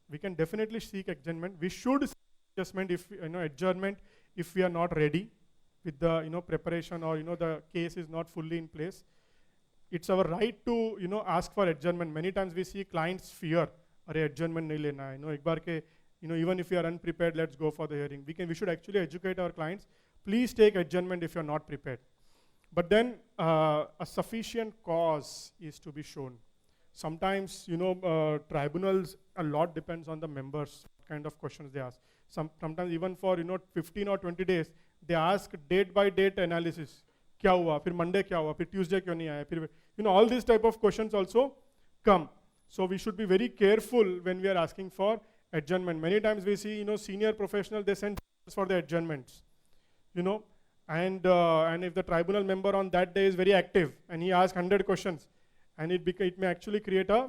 We can definitely seek adjournment. We should seek adjustment if, adjournment if we are not ready with the, preparation or, the case is not fully in place. It's our right to, ask for adjournment. Many times we see clients fear, adjournment nahi lena hai. Ek baar ke, even if you are unprepared, let's go for the hearing. We should actually educate our clients. Please take adjournment if you're not prepared. But then a sufficient cause is to be shown. Sometimes, tribunals, a lot depends on the members, what kind of questions they ask. Sometimes even for, 15 or 20 days, they ask date by date analysis. Kya hua? Phir Monday kya hua? Phir Tuesday kyun nahi aaya? Phir, all these type of questions also come. So we should be very careful when we are asking for adjournment. Many times we see, senior professional, they send for the adjournments, and if the tribunal member on that day is very active and he asks 100 questions, and it may actually create a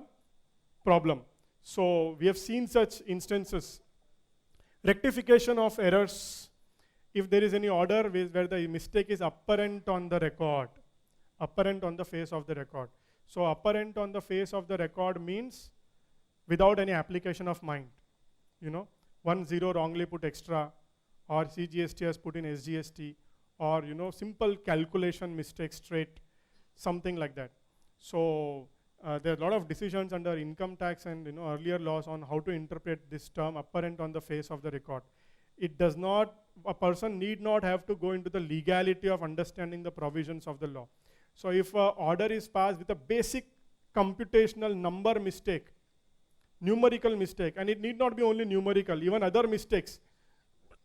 problem. So we have seen such instances. Rectification of errors. If there is any order where the mistake is apparent on the record, apparent on the face of the record. So apparent on the face of the record means without any application of mind. 1 0 wrongly put extra, or CGST has put in SGST, or simple calculation mistake straight, something like that. So there are a lot of decisions under income tax and earlier laws on how to interpret this term apparent on the face of the record. It does not, a person need not have to go into the legality of understanding the provisions of the law. So if an order is passed with a basic computational number mistake, numerical mistake, and it need not be only numerical, even other mistakes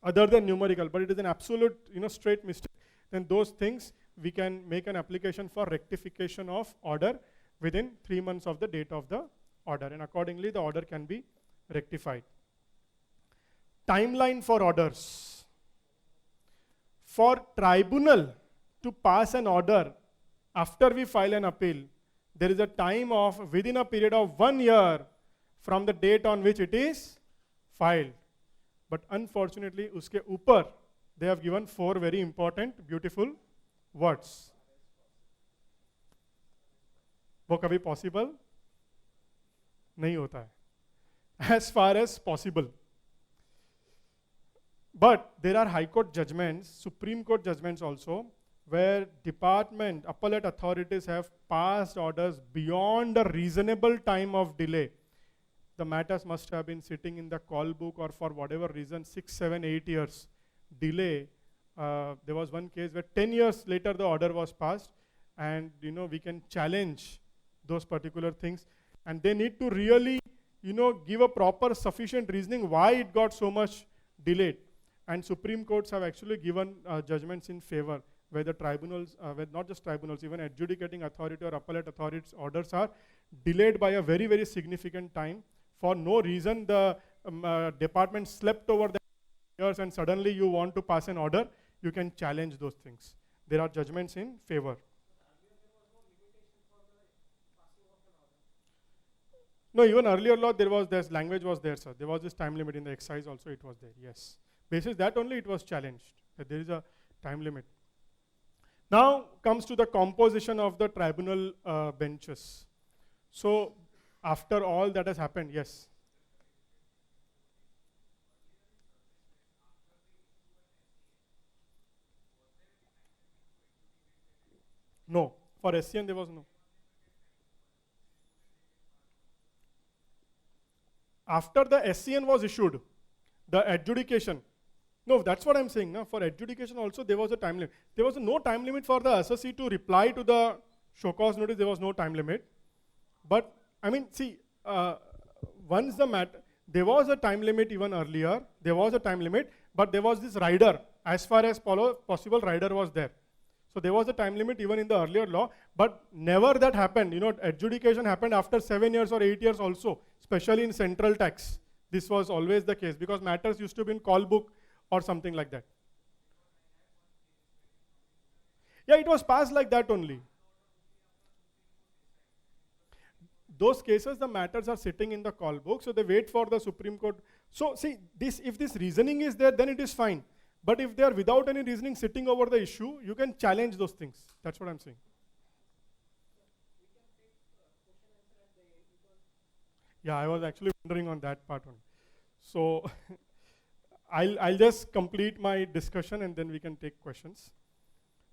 other than numerical, but it is an absolute straight mistake, then those things we can make an application for rectification of order within 3 months of the date of the order, and accordingly the order can be rectified. Timeline for orders. For tribunal to pass an order after we file an appeal, there is a time of within a period of 1 year from the date on which it is filed. But unfortunately, uske upar they have given 4 very important, beautiful words. वो कभी possible नहीं होता है. As far as possible. But there are High Court judgments, Supreme Court judgments also, where department, appellate authorities have passed orders beyond a reasonable time of delay. The matters must have been sitting in the call book, or for whatever reason, 6, 7, 8 years delay. There was one case where 10 years later the order was passed, and we can challenge those particular things, and they need to really give a proper sufficient reasoning why it got so much delayed. And Supreme Courts have actually given judgments in favor, where the tribunals, where not just tribunals, even adjudicating authority or appellate authorities' orders are delayed by a very, very significant time. For no reason, the department slept over the years and suddenly you want to pass an order, you can challenge those things. There are judgments in favor. No, even earlier law, there's language was there, sir. There was this time limit in the excise also, it was there, yes. Basis that only it was challenged, that there is a time limit. Now comes to the composition of the tribunal benches. So after all that has happened, yes. No, for SCN there was no. After the SCN was issued, the adjudication, no, that's what I'm saying. No? For adjudication also there was a time limit. There was no time limit for the assessee to reply to the show cause notice, there was no time limit. But I mean, see, once the matter, there was a time limit even earlier, there was a time limit, but there was this rider, as far as possible rider was there. So there was a time limit even in the earlier law, but never that happened. Adjudication happened after 7 years or 8 years also, especially in central tax. This was always the case, because matters used to be in call book or something like that. Yeah, it was passed like that only. Those cases, the matters are sitting in the call book, so they wait for the Supreme Court. So see, if this reasoning is there, then it is fine. But if they are without any reasoning sitting over the issue, you can challenge those things. That's what I'm saying. Yeah, I was actually wondering on that part only. So I'll just complete my discussion and then we can take questions.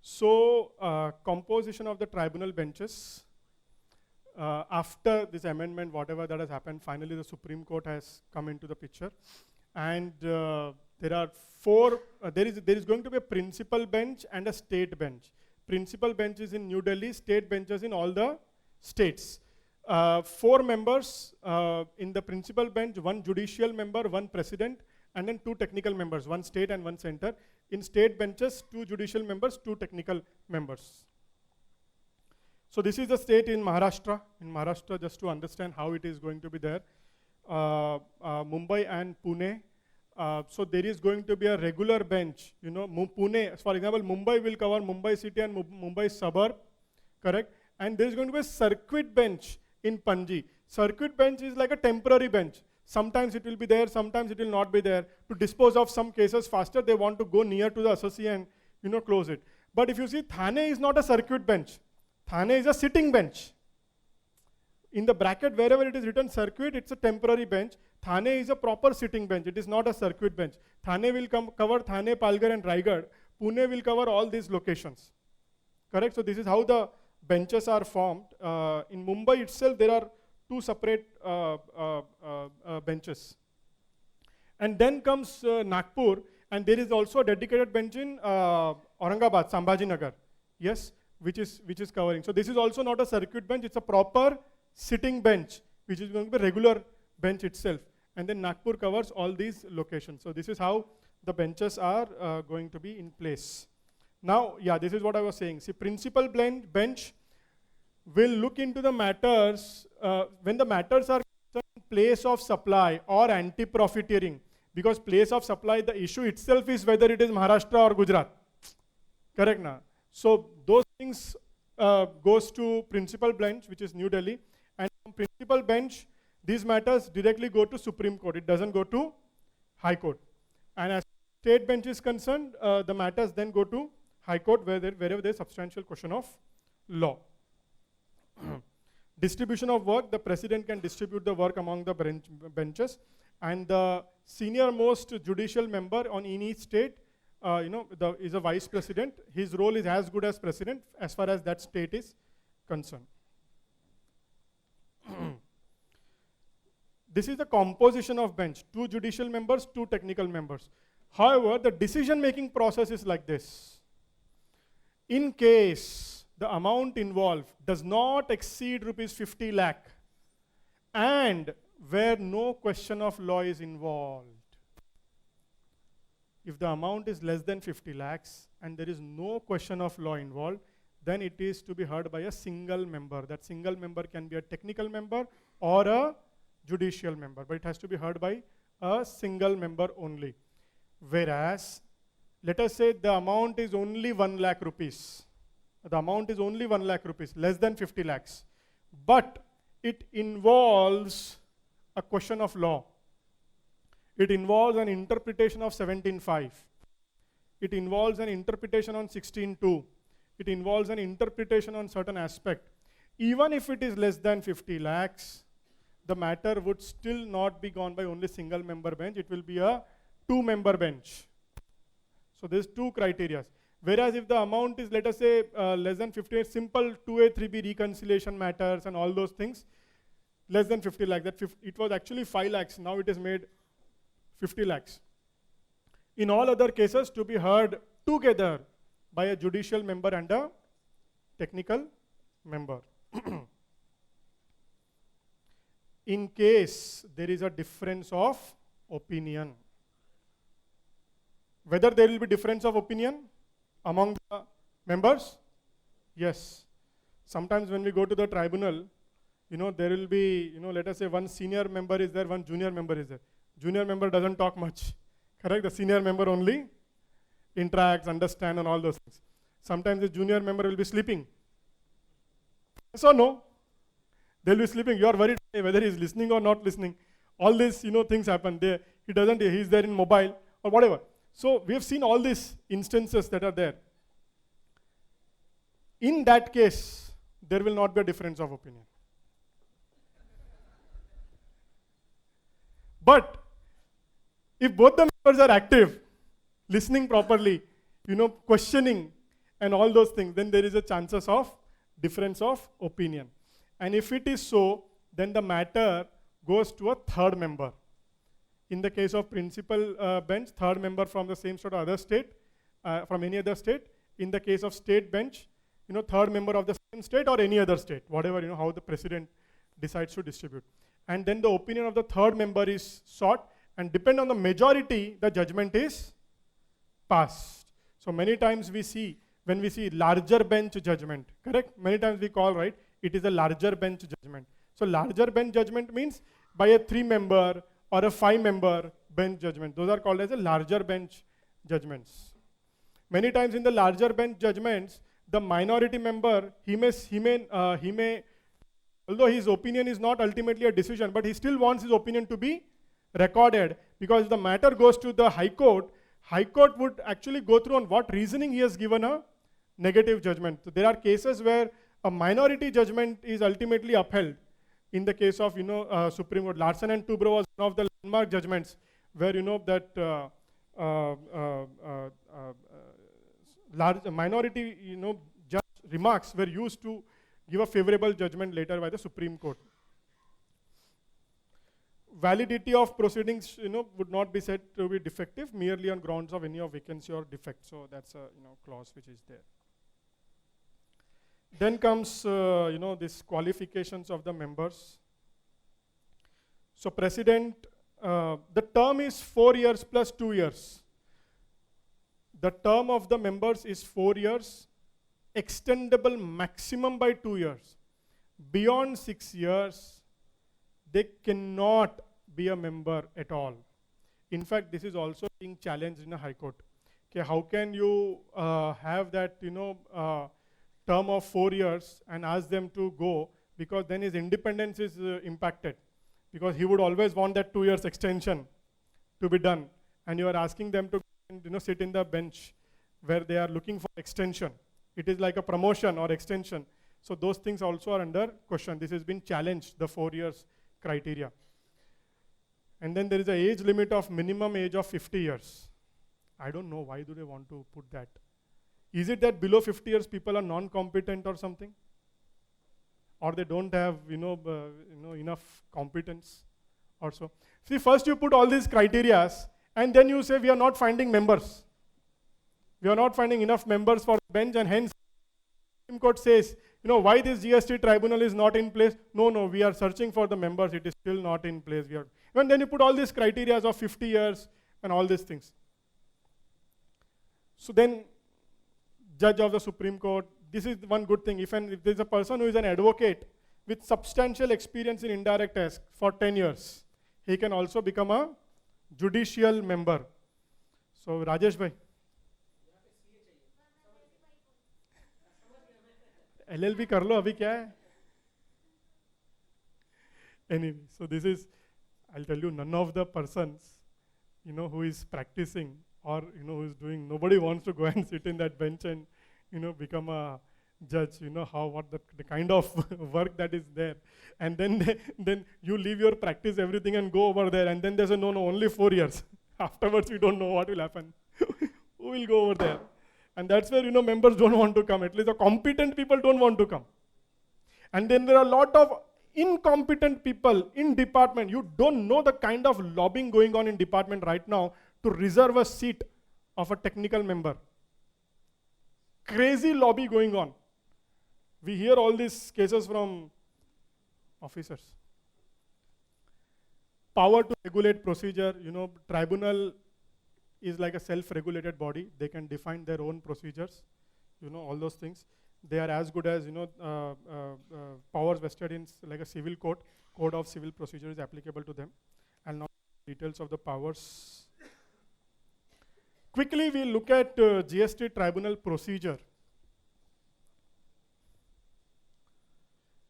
So composition of the tribunal benches. After this amendment, whatever that has happened, finally the Supreme Court has come into the picture. And there are 4, there is going to be a principal bench and a state bench. Principal bench is in New Delhi, state benches in all the states. 4 members in the principal bench, 1 judicial member, 1 president, and then 2 technical members, 1 state and 1 center. In state benches, 2 judicial members, 2 technical members. So this is the state in Maharashtra. In Maharashtra, just to understand how it is going to be there. Mumbai and Pune. So there is going to be a regular bench. Pune, for example, Mumbai will cover Mumbai city and Mumbai suburb, correct? And there is going to be a circuit bench in Panji. Circuit bench is like a temporary bench. Sometimes it will be there, sometimes it will not be there. To dispose of some cases faster, they want to go near to the associate and close it. But if you see, Thane is not a circuit bench. Thane is a sitting bench. In the bracket, wherever it is written circuit, it's a temporary bench. Thane is a proper sitting bench. It is not a circuit bench. Thane will cover Thane, Palghar and Raigad. Pune will cover all these locations. Correct? So this is how the benches are formed. In Mumbai itself, there are 2 separate benches. And then comes Nagpur, and there is also a dedicated bench in Aurangabad, Sambhajinagar. Yes, which is covering. So this is also not a circuit bench, it's a proper sitting bench, which is going to be a regular bench itself. And then Nagpur covers all these locations. So this is how the benches are going to be in place. Now, yeah, this is what I was saying. See, principal bench will look into the matters when the matters are in place of supply or anti-profiteering. Because place of supply, the issue itself is whether it is Maharashtra or Gujarat. Correct na? So those things goes to principal bench, which is New Delhi. And from principal bench, these matters directly go to Supreme Court. It doesn't go to High Court. And as state bench is concerned, the matters then go to High Court wherever there is substantial question of law. Distribution of work, the president can distribute the work among the benches, and the senior most judicial member in each state is a vice president. His role is as good as president as far as that state is concerned. This is the composition of bench: 2 judicial members, 2 technical members. However, the decision making process is like this. In case the amount involved does not exceed rupees 50 lakh and where no question of law is involved. If the amount is less than 50 lakhs and there is no question of law involved, then it is to be heard by a single member. That single member can be a technical member or a judicial member, but it has to be heard by a single member only. Whereas, let us say the amount is only 1 lakh rupees. The amount is only 1 lakh rupees, less than 50 lakhs. But it involves a question of law. It involves an interpretation of 17.5. It involves an interpretation on 16.2. It involves an interpretation on certain aspect. Even if it is less than 50 lakhs, the matter would still not be gone by only single member bench. It will be a 2-member bench. So there's 2 criteria. Whereas if the amount is, let us say, less than 50, simple 2A, 3B reconciliation matters and all those things, less than 50 lakhs. It was actually 5 lakhs, now it is made 50 lakhs. In all other cases, to be heard together by a judicial member and a technical member. In case there is a difference of opinion. Whether there will be difference of opinion among the members? Yes. Sometimes when we go to the tribunal, there will be, let us say one senior member is there, one junior member is there. Junior member doesn't talk much. Correct? The senior member only interacts, understands and all those things. Sometimes the junior member will be sleeping. Yes or no? They'll be sleeping. You are worried whether he's listening or not listening. All these, things happen. He's there in mobile or whatever. So we have seen all these instances that are there. In that case, there will not be a difference of opinion. But if both the members are active, listening properly, questioning and all those things, then there is a chances of difference of opinion. And if it is so, then the matter goes to a 3rd member. In the case of principal bench, 3rd member from the same sort of other state, from any other state. In the case of state bench, 3rd member of the same state or any other state, whatever, how the president decides to distribute. And then the opinion of the 3rd member is sought, and depend on the majority, the judgment is passed. So many times when we see larger bench judgment, correct? Many times we call, right, it is a larger bench judgment. So larger bench judgment means by a 3-member or a 5-member bench judgment. Those are called as a larger bench judgments. Many times in the larger bench judgments, the minority member, he may although his opinion is not ultimately a decision, but he still wants his opinion to be recorded, because if the matter goes to the High Court would actually go through on what reasoning he has given a negative judgment. So there are cases where a minority judgment is ultimately upheld. In the case of Supreme Court, Larsen and Toubro was one of the landmark judgments where that large minority judge remarks were used to give a favorable judgment later by the Supreme Court. Validity of proceedings would not be said to be defective merely on grounds of any of vacancy or defect. So that's a clause which is there. Then comes this qualifications of the members. So president, the term is 4 years plus 2 years. The term of the members is 4 years, extendable maximum by 2 years. Beyond 6 years, they cannot be a member at all. In fact, this is also being challenged in the High Court. Okay, how can you have that term of 4 years and ask them to go, because then his independence is impacted, because he would always want that 2 years extension to be done, and you are asking them to sit in the bench where they are looking for extension. It is like a promotion or extension. So those things also are under question. This has been challenged, the 4 years criteria. And then there is an age limit of minimum age of 50 years. I don't know why do they want to put that. Is it that below 50 years people are non-competent or something? Or they don't have enough competence or so? See, first you put all these criteria and then you say we are not finding members. We are not finding enough members for the bench, and hence Supreme Court says, why this GST tribunal is not in place? No, we are searching for the members, it is still not in place. And then you put all these criteria of 50 years and all these things. So then, judge of the Supreme Court, this is one good thing. If there is a person who is an advocate with substantial experience in indirect tax for 10 years, he can also become a judicial member. So Rajesh bhai, LLB कर लो, अभी क्या है? Anyway, so this is, I'll tell you, none of the persons, who is practicing or, who is doing, nobody wants to go and sit in that bench and, become a judge, what the kind of work that is there. And then you leave your practice, everything, and go over there, and then there's no, only 4 years. Afterwards, we don't know what will happen. Who will go over there? And that's where, members don't want to come. At least the competent people don't want to come. And then there are a lot of incompetent people in department. You don't know the kind of lobbying going on in department right now to reserve a seat of a technical member. Crazy lobby going on. We hear all these cases from officers. Power to regulate procedure, tribunal is like a self-regulated body. They can define their own procedures, all those things. They are as good as, powers vested in like a civil code of civil procedure is applicable to them. And now details of the powers. Quickly, we'll look at GST tribunal procedure.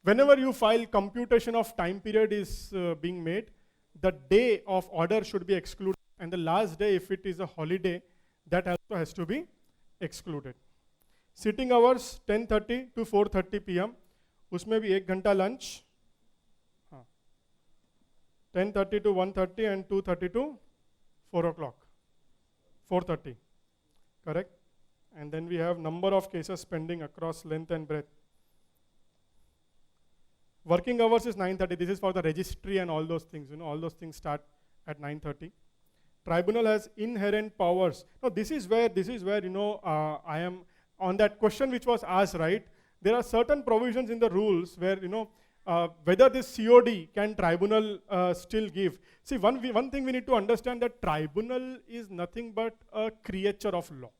Whenever you file, computation of time period is being made. The day of order should be excluded, and the last day, if it is a holiday, that also has to be excluded. Sitting hours 10:30 to 4:30 p.m. उसमें भी 1 घंटा lunch. 10:30 to 1:30 and 2:30 to 4 o'clock. 4:30, correct? And then we have number of cases pending across length and breadth. Working hours is 9:30. This is for the registry and all those things. All those things start at 9:30. Tribunal has inherent powers. Now this is where I am on that question which was asked, right? There are certain provisions in the rules where whether this COD can tribunal still give. See, one thing we need to understand, that tribunal is nothing but a creature of law,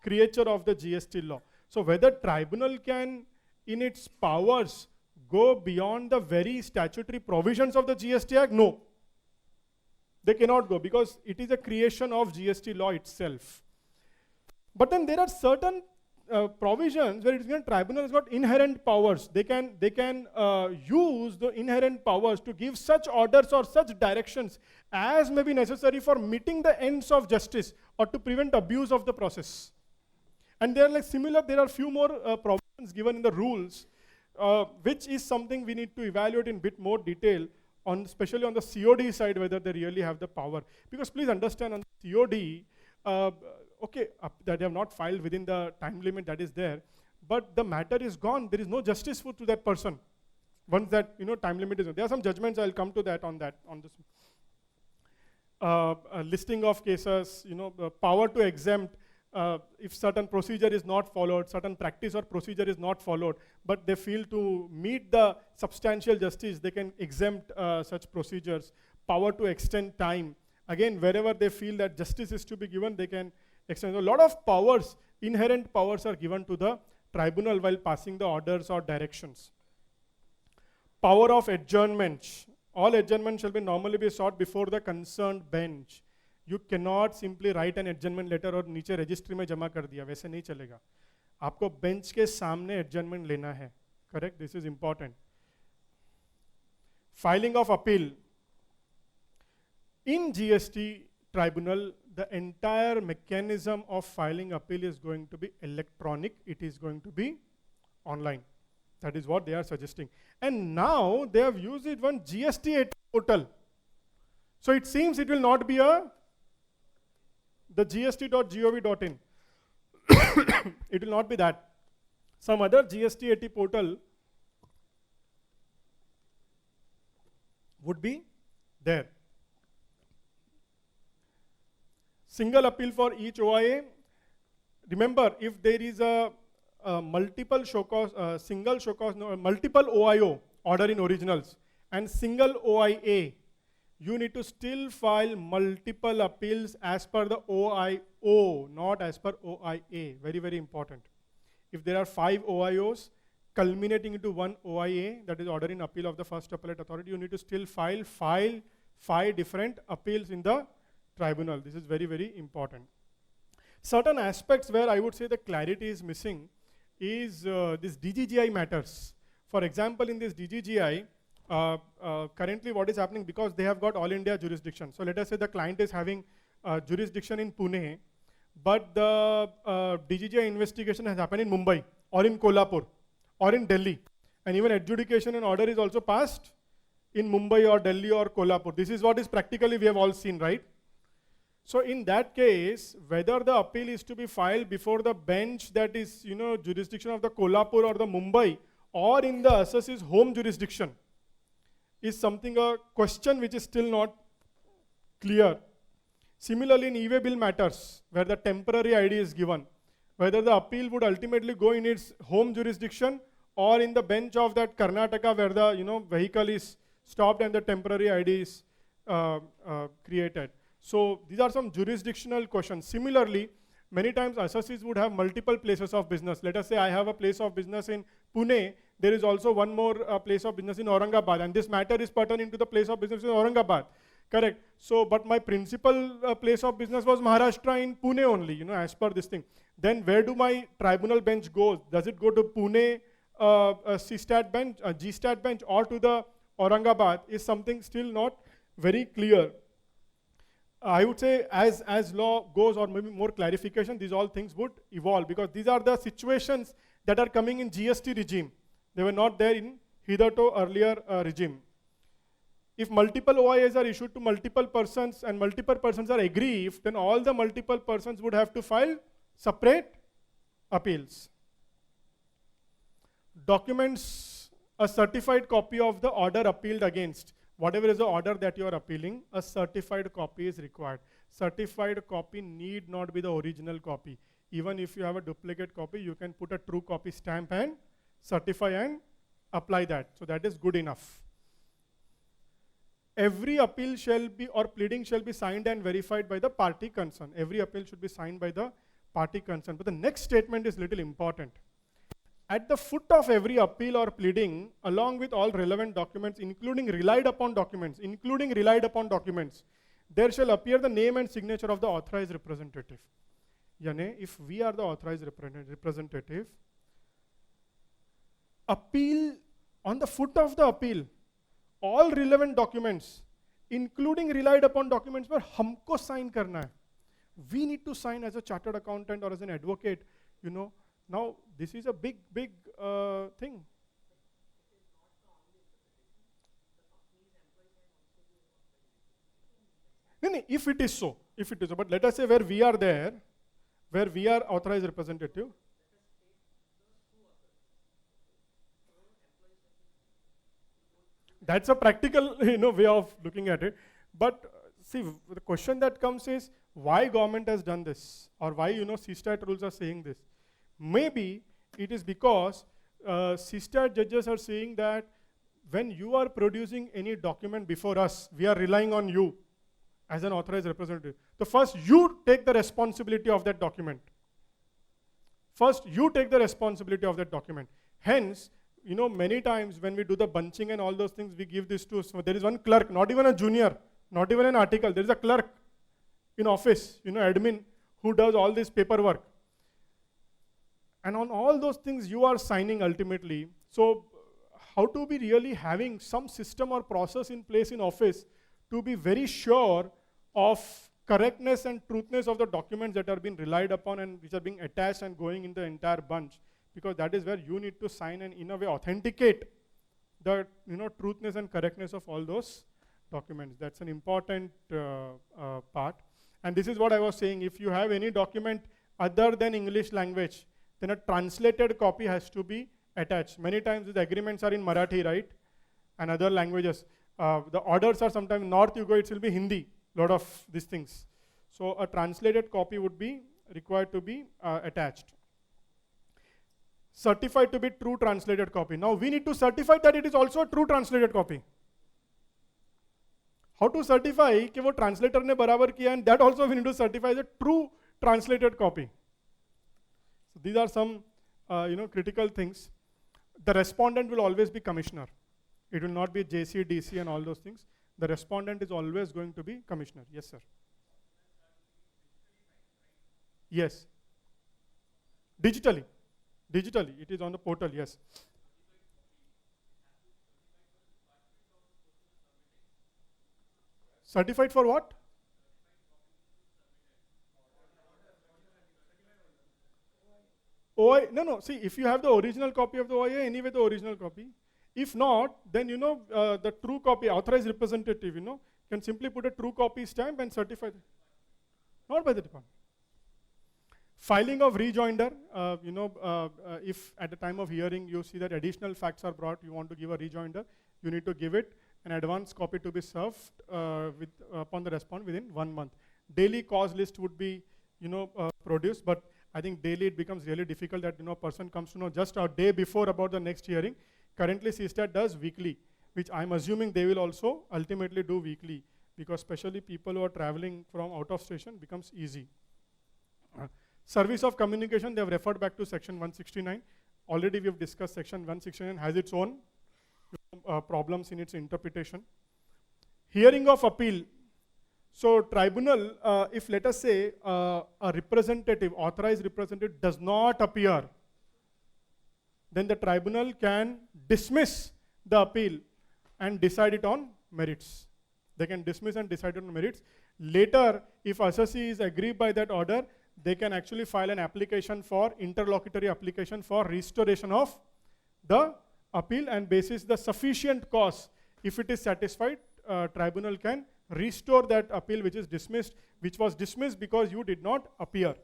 creature of the GST law. So whether tribunal can, in its powers, go beyond the very statutory provisions of the GST Act? No. They cannot go, because it is a creation of GST law itself. But then there are certain provisions where it's given tribunal has got inherent powers. They can use the inherent powers to give such orders or such directions as may be necessary for meeting the ends of justice or to prevent abuse of the process. And they are like similar. There are few more provisions given in the rules, which is something we need to evaluate in bit more detail on, especially on the COD side, whether they really have the power. Because please understand, on the COD, that they have not filed within the time limit that is there, but the matter is gone. There is no justice to that person once that time limit is. There are some judgments. I'll come to that on this. Listing of cases, power to exempt. If certain procedure is not followed, certain practice or procedure is not followed, but they feel to meet the substantial justice, they can exempt such procedures. Power to extend time. Again, wherever they feel that justice is to be given, they can extend. So a lot of powers, inherent powers are given to the tribunal while passing the orders or directions. Power of adjournment. All adjournment shall be normally be sought before the concerned bench. You cannot simply write an adjournment letter और नीचे registry में जमा कर दिया, वैसे नहीं चलेगा. आपको bench के सामने adjournment लेना है. Correct? This is important. Filing of appeal. In GST tribunal, the entire mechanism of filing appeal is going to be electronic. It is going to be online. That is what they are suggesting. And now they have used it one GST portal. So it seems it will not be the gst.gov.in. It will not be that. Some other GST portal would be there. Single appeal for each OIA. Remember, if there is a multiple show cause, multiple OIO, order in originals, and single OIA, you need to still file multiple appeals as per the OIO, not as per OIA. Very, very important. If there are 5 OIOs culminating into one OIA, that is order in appeal of the first appellate authority, you need to still file 5 different appeals in the tribunal. This is very, very important. Certain aspects where I would say the clarity is missing is this DGGI matters. For example, in this DGGI, currently what is happening, because they have got all India jurisdiction. So let us say the client is having jurisdiction in Pune, but the DGGI investigation has happened in Mumbai or in Kolhapur or in Delhi. And even adjudication and order is also passed in Mumbai or Delhi or Kolhapur. This is what is practically we have all seen, right? So in that case, whether the appeal is to be filed before the bench that is, jurisdiction of the Kolhapur or the Mumbai, or in the assess's home jurisdiction, is something, a question which is still not clear. Similarly, in e-way bill matters, where the temporary ID is given, whether the appeal would ultimately go in its home jurisdiction or in the bench of that Karnataka where the vehicle is stopped and the temporary ID is created. So these are some jurisdictional questions. Similarly, many times assessees would have multiple places of business. Let us say I have a place of business in Pune. There is also one more place of business in Aurangabad, and this matter is pertaining to the place of business in Aurangabad. Correct. So, but my principal place of business was Maharashtra in Pune only, as per this thing. Then where do my tribunal bench go? Does it go to Pune C-stat bench, G-stat bench, or to the Aurangabad? Is something still not very clear. I would say as law goes, or maybe more clarification, these all things would evolve, because these are the situations that are coming in GST regime. They were not there in hitherto earlier regime. If multiple OIAs are issued to multiple persons and multiple persons are aggrieved, then all the multiple persons would have to file separate appeals. Documents, a certified copy of the order appealed against. Whatever is the order that you are appealing, a certified copy is required. Certified copy need not be the original copy. Even if you have a duplicate copy, you can put a true copy stamp and certify and apply that. So that is good enough. Every appeal shall be, or pleading shall be signed and verified by the party concerned. Every appeal should be signed by the party concerned. But the next statement is little important. At the foot of every appeal or pleading, along with all relevant documents, including relied upon documents, there shall appear the name and signature of the authorized representative. Yani, if we are the authorized representative, appeal, on the foot of the appeal, all relevant documents, including relied upon documents, पर हमको sign करना है. We need to sign as a chartered accountant or as an advocate, you know. Now, this is a big thing. No, if it is so, but let us say where we are there, where we are authorized representative. That's a practical, way of looking at it. But see, the question that comes is why government has done this, or why CSTAT rules are saying this. Maybe it is because CSTAT judges are saying that when you are producing any document before us, we are relying on you as an authorized representative. So first you take the responsibility of that document. First you take the responsibility of that document. Hence, many times when we do the bunching and all those things, we give this to, so there is one clerk, not even a junior, not even an article, there is a clerk in office, admin, who does all this paperwork. And on all those things you are signing ultimately. So how to be really having some system or process in place in office to be very sure of correctness and truthness of the documents that are being relied upon and which are being attached and going in the entire bunch, because that is where you need to sign and in a way authenticate the truthness and correctness of all those documents. That's an important part. And this is what I was saying, if you have any document other than English language, then a translated copy has to be attached. Many times the agreements are in Marathi, right? And other languages. The orders are sometimes north you go, it will be Hindi, lot of these things. So a translated copy would be required to be attached. Certified to be true translated copy. Now we need to certify that it is also a true translated copy. How to certify कि वो translator ने बराबर किया, and that also we need to certify as a true translated copy. So these are some critical things. The respondent will always be commissioner. It will not be JC, DC and all those things. The respondent is always going to be commissioner. Yes, sir. Yes. Digitally. It is on the portal, yes. Certified for what? OI, no, see, if you have the original copy of the OIA, anyway the original copy. If not, then the true copy, authorized representative, can simply put a true copy stamp and certify. Not by the department. Filing of rejoinder, if at the time of hearing you see that additional facts are brought, you want to give a rejoinder, you need to give it an advance copy to be served upon the respondent within 1 month. Daily cause list would be, produced, but I think daily it becomes really difficult that a person comes to know just a day before about the next hearing. Currently CSTAT does weekly, which I'm assuming they will also ultimately do weekly, because especially people who are traveling from out of station becomes easy. Service of communication, they have referred back to section 169. Already we have discussed section 169 has its own problems in its interpretation. Hearing of appeal. So tribunal, if let us say a representative, authorized representative does not appear, then the tribunal can dismiss the appeal and decide it on merits. They can dismiss and decide on merits. Later, if assessee is aggrieved by that order, they can actually file an application for interlocutory application for restoration of the appeal, and basis the sufficient cause. If it is satisfied, tribunal can restore that appeal which is dismissed, which was dismissed because you did not appear.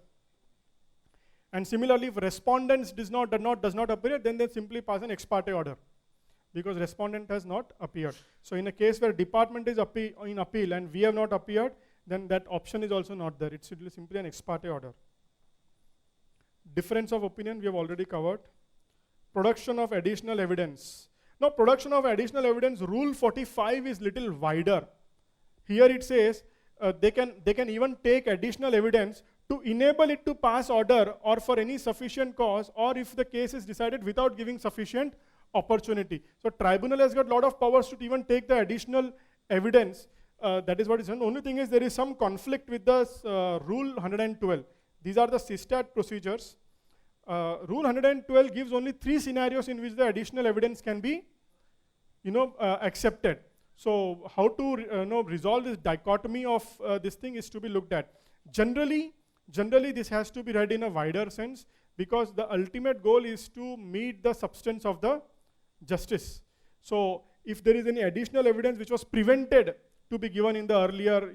And similarly, if respondents does not appear, then they simply pass an ex parte order, because respondent has not appeared. So in a case where department is in appeal and we have not appeared, then that option is also not there. It's simply an ex parte order. Difference of opinion we have already covered. Production of additional evidence. Now production of additional evidence, rule 45 is little wider. Here it says they can even take additional evidence to enable it to pass order or for any sufficient cause, or if the case is decided without giving sufficient opportunity. So tribunal has got a lot of powers to even take the additional evidence. That is what is done. The only thing is there is some conflict with the rule 112. These are the SysStat procedures. Rule 112 gives only 3 scenarios in which the additional evidence can be, accepted. So how to resolve this dichotomy of this thing is to be looked at. Generally this has to be read in a wider sense, because the ultimate goal is to meet the substance of the justice. So if there is any additional evidence which was prevented to be given in the earlier,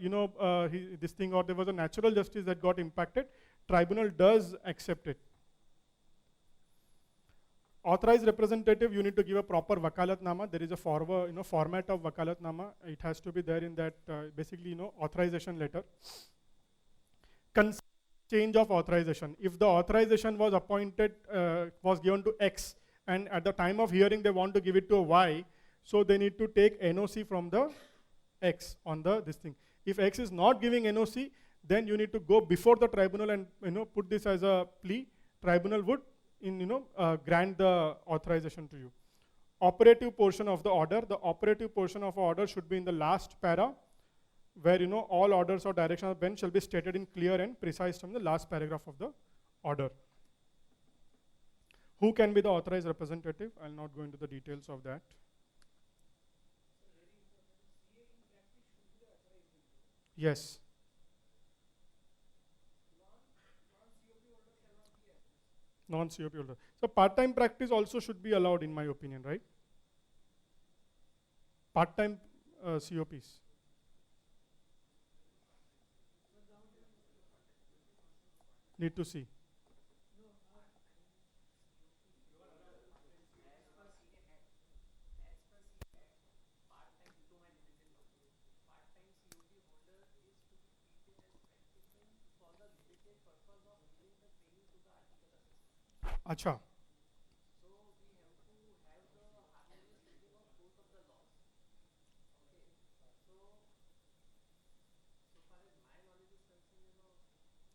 this thing, or there was a natural justice that got impacted, tribunal does accept it. Authorized representative, you need to give a proper wakalatnama. There is a format of wakalatnama. It has to be there in that, basically, authorization letter. Change of authorization. If the authorization was appointed, was given to X, and at the time of hearing they want to give it to a Y, so they need to take NOC from the X on this thing. If X is not giving NOC, then you need to go before the tribunal and put this as a plea. Tribunal would grant the authorization to you. Operative portion of the order. The operative portion of order should be in the last para, where all orders or direction of the bench shall be stated in clear and precise from the last paragraph of the order. Who can be the authorized representative? I'll not go into the details of that. Yes. Non-COP holder. So part-time practice also should be allowed, in my opinion, right? Part-time COPs. Need to see. Acha.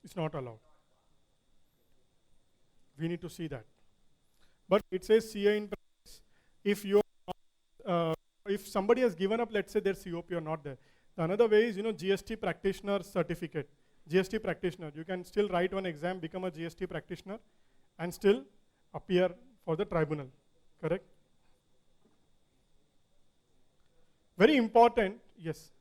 It's not allowed. We need to see that. But it says CA in practice. If somebody has given up, let's say their COP or not there. The another way is GST practitioner certificate. GST practitioner. You can still write one exam, become a GST practitioner, and still appear for the tribunal. Correct? Very important. Yes.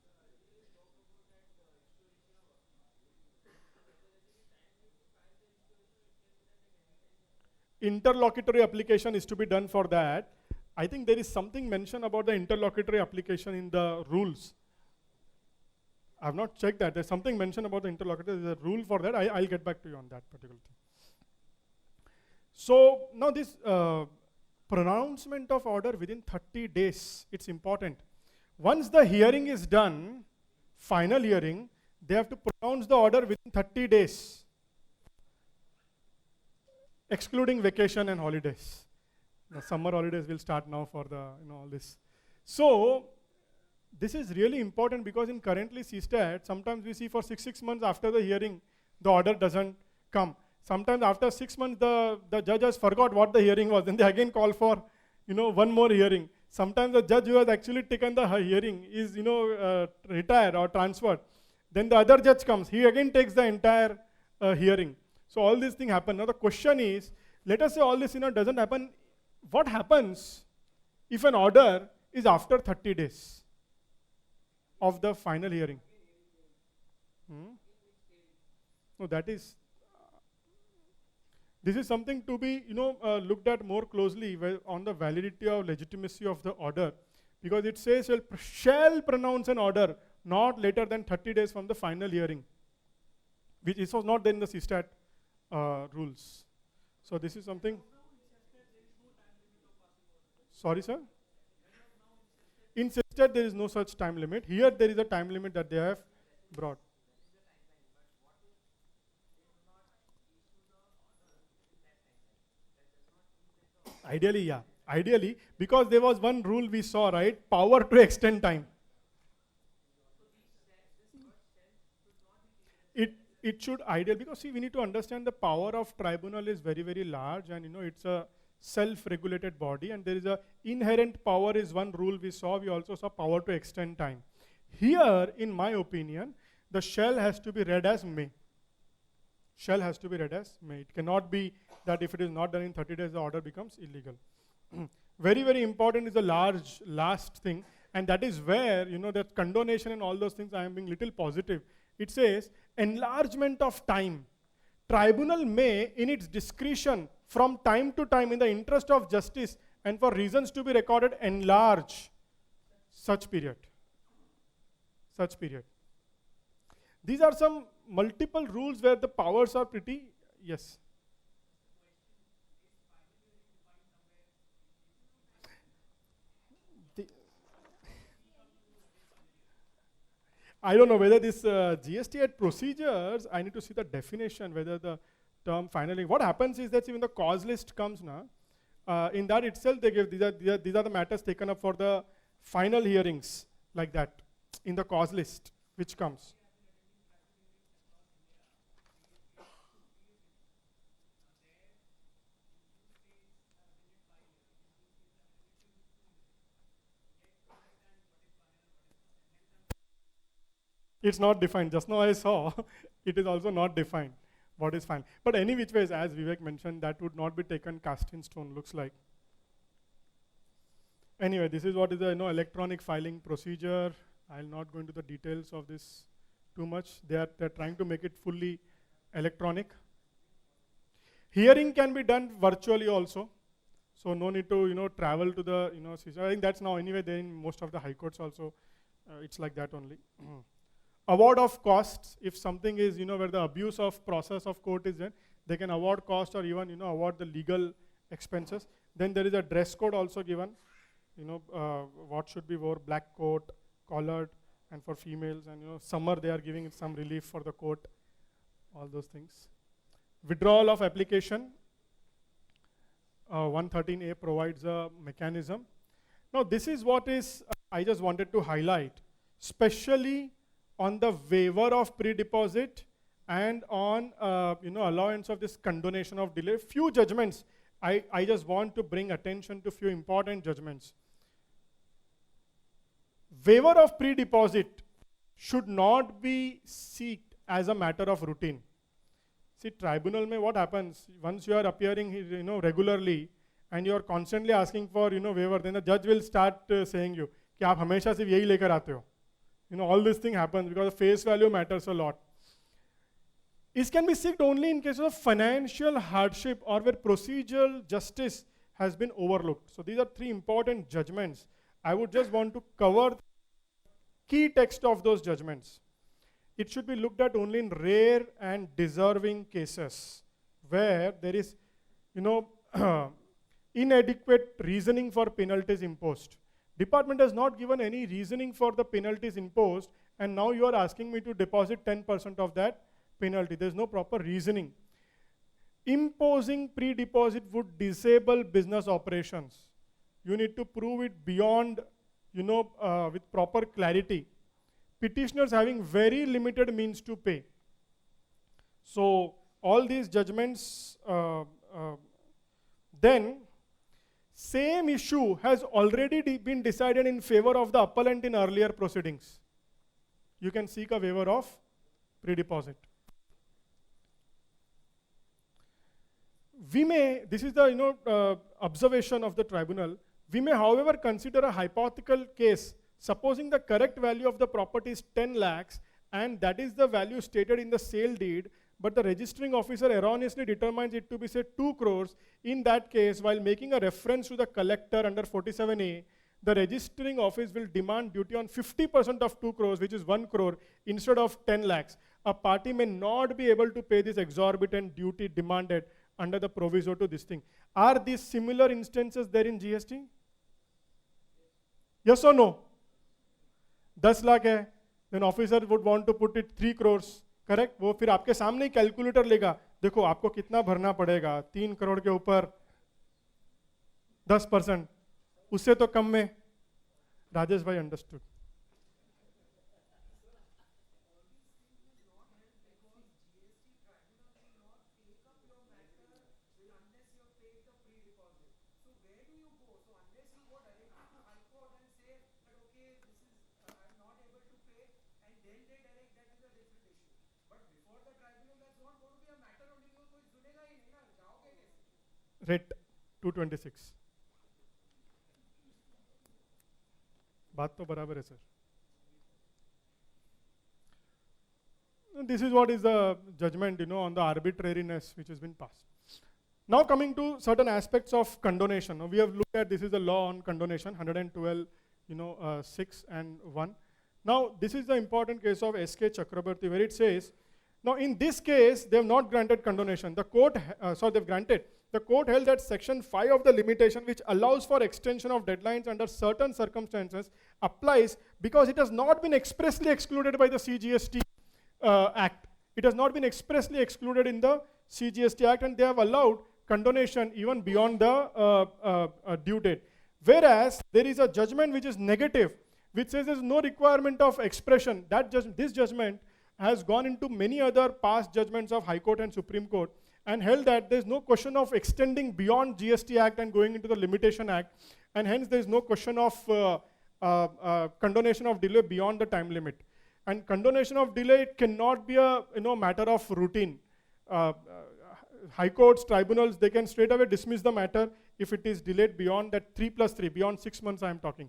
Interlocutory application is to be done for that. I think there is something mentioned about the interlocutory application in the rules. I have not checked that. There's something mentioned about the interlocutory. There's a rule for that. I'll get back to you on that particular thing. So now this pronouncement of order within 30 days, it's important. Once the hearing is done, final hearing, they have to pronounce the order within 30 days. Excluding vacation and holidays. The summer holidays will start now for the all this. So this is really important, because in currently SysStat, sometimes we see for 6 months after the hearing, the order doesn't come. Sometimes after 6 months, the judge has forgot what the hearing was, and they again call for one more hearing. Sometimes the judge who has actually taken the hearing is retired or transferred. Then the other judge comes, he again takes the entire hearing. So all these things happen. Now the question is, let us say all this doesn't happen. What happens if an order is after 30 days of the final hearing? No, this is something to be looked at more closely on the validity or legitimacy of the order, because it says shall pronounce an order not later than 30 days from the final hearing, which this was not there in the SysStat rules. So this is something. Sorry, sir? In SysStat there is no such time limit. Here there is a time limit that they have brought. Ideally, yeah. Ideally, because there was one rule we saw, right? Power to extend time. It should ideal, because see, we need to understand the power of tribunal is very, very large, and it's a self-regulated body, and there is a inherent power is one rule we saw. We also saw power to extend time. Here, in my opinion, the shall has to be read as may. Shall has to be read as may. It cannot be that if it is not done in 30 days, the order becomes illegal. Very, very important is the last thing, and that is where, that condonation and all those things, I am being little positive. It says, enlargement of time. Tribunal may, in its discretion, from time to time, in the interest of justice and for reasons to be recorded, enlarge such period. Such period. These are some multiple rules where the powers are pretty, yes. I don't know whether this GST had procedures, I need to see the definition, whether the term finally, what happens is that when the cause list comes now, in that itself they give, these are the matters taken up for the final hearings, like that, in the cause list, which comes. It's not defined. Just now I saw, it is also not defined what is fine. But any which ways, as Vivek mentioned, that would not be taken cast in stone, looks like. Anyway, this is what is the electronic filing procedure. I'll not go into the details of this too much. They're trying to make it fully electronic. Hearing can be done virtually also. So no need to travel to the I think that's now anyway there in most of the high courts also. It's like that only. Award of costs, if something is, where the abuse of process of court is there, they can award cost or even, award the legal expenses. Then there is a dress code also given, what should be wore, black coat, collared, and for females, and, summer they are giving some relief for the court, all those things. Withdrawal of application, 113A provides a mechanism. Now this is what is, I just wanted to highlight, especially on the waiver of pre-deposit and on allowance of this condonation of delay. Few judgments, I just want to bring attention to few important judgments. Waiver of pre-deposit should not be sought as a matter of routine. See, tribunal mein what happens, once you are appearing regularly and you are constantly asking for waiver, then the judge will start saying you, कि आप हमेशा सिर्फ यही लेकर आते हो. All this thing happens because the face value matters a lot. It can be sought only in case of financial hardship or where procedural justice has been overlooked. So these are three important judgments. I would just want to cover key text of those judgments. It should be looked at only in rare and deserving cases where there is, inadequate reasoning for penalties imposed. Department has not given any reasoning for the penalties imposed, and now you are asking me to deposit 10% of that penalty. There's no proper reasoning. Imposing pre-deposit would disable business operations. You need to prove it beyond, with proper clarity. Petitioners having very limited means to pay. So all these judgments, then same issue has already been decided in favor of the appellant in earlier proceedings. You can seek a waiver of pre-deposit. We may, this is the observation of the tribunal, we may however consider a hypothetical case, supposing the correct value of the property is 10 lakhs and that is the value stated in the sale deed, but the registering officer erroneously determines it to be say 2 crores. In that case, while making a reference to the collector under 47A, the registering office will demand duty on 50% of 2 crores, which is 1 crore, instead of 10 lakhs. A party may not be able to pay this exorbitant duty demanded under the proviso to this thing. Are these similar instances there in GST? Yes or no? 10 lakh hai, then officer would want to put it 3 crores. Correct, वो फिर आपके सामने ही calculator लेगा, देखो आपको कितना भरना पड़ेगा, 3 करोड़ के ऊपर 10%, उससे तो कम में. राजेश भाई understood. But before the tribunal, that's not going to be a matter only. कोई सुनेगा ही नहीं ना, जाओगे कैसे? Ret 226. बात तो बराबर है sir. This is what is the judgment, on the arbitrariness which has been passed. Now coming to certain aspects of condonation. Now we have looked at, this is the law on condonation, 112, 6 and 1. Now this is the important case of S.K. Chakrabarti, where it says, now in this case, they have not granted condonation. The court, they've granted. The court held that section 5 of the limitation, which allows for extension of deadlines under certain circumstances, applies because it has not been expressly excluded by the CGST Act. It has not been expressly excluded in the CGST Act, and they have allowed condonation even beyond the due date. Whereas there is a judgment which is negative, which says there is no requirement of expression. This judgment has gone into many other past judgments of High Court and Supreme Court and held that there is no question of extending beyond GST Act and going into the Limitation Act, and hence there is no question of condonation of delay beyond the time limit. And condonation of delay cannot be a matter of routine. High courts, tribunals, they can straight away dismiss the matter if it is delayed beyond that 3+3, beyond 6 months I am talking.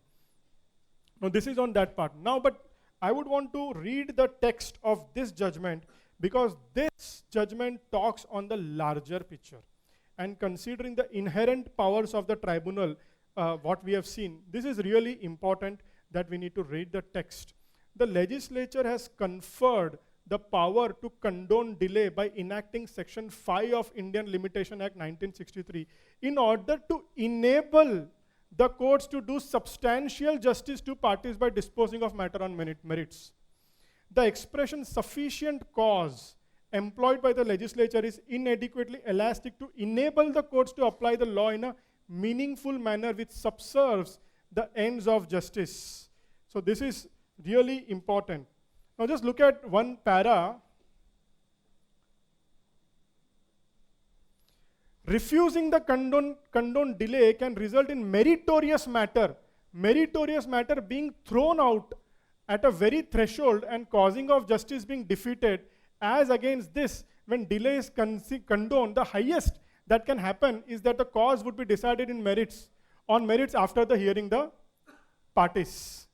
Now this is on that part. Now, but I would want to read the text of this judgment, because this judgment talks on the larger picture. And considering the inherent powers of the tribunal, what we have seen, this is really important that we need to read the text. The legislature has conferred the power to condone delay by enacting Section 5 of Indian Limitation Act 1963 in order to enable the courts to do substantial justice to parties by disposing of matter on merits. The expression sufficient cause employed by the legislature is inadequately elastic to enable the courts to apply the law in a meaningful manner which subserves the ends of justice. So this is really important. Now just look at one para. Refusing the condone delay can result in meritorious matter being thrown out at a very threshold and causing of justice being defeated. As against this, when delay is condoned, the highest that can happen is that the cause would be decided on merits after the hearing the parties.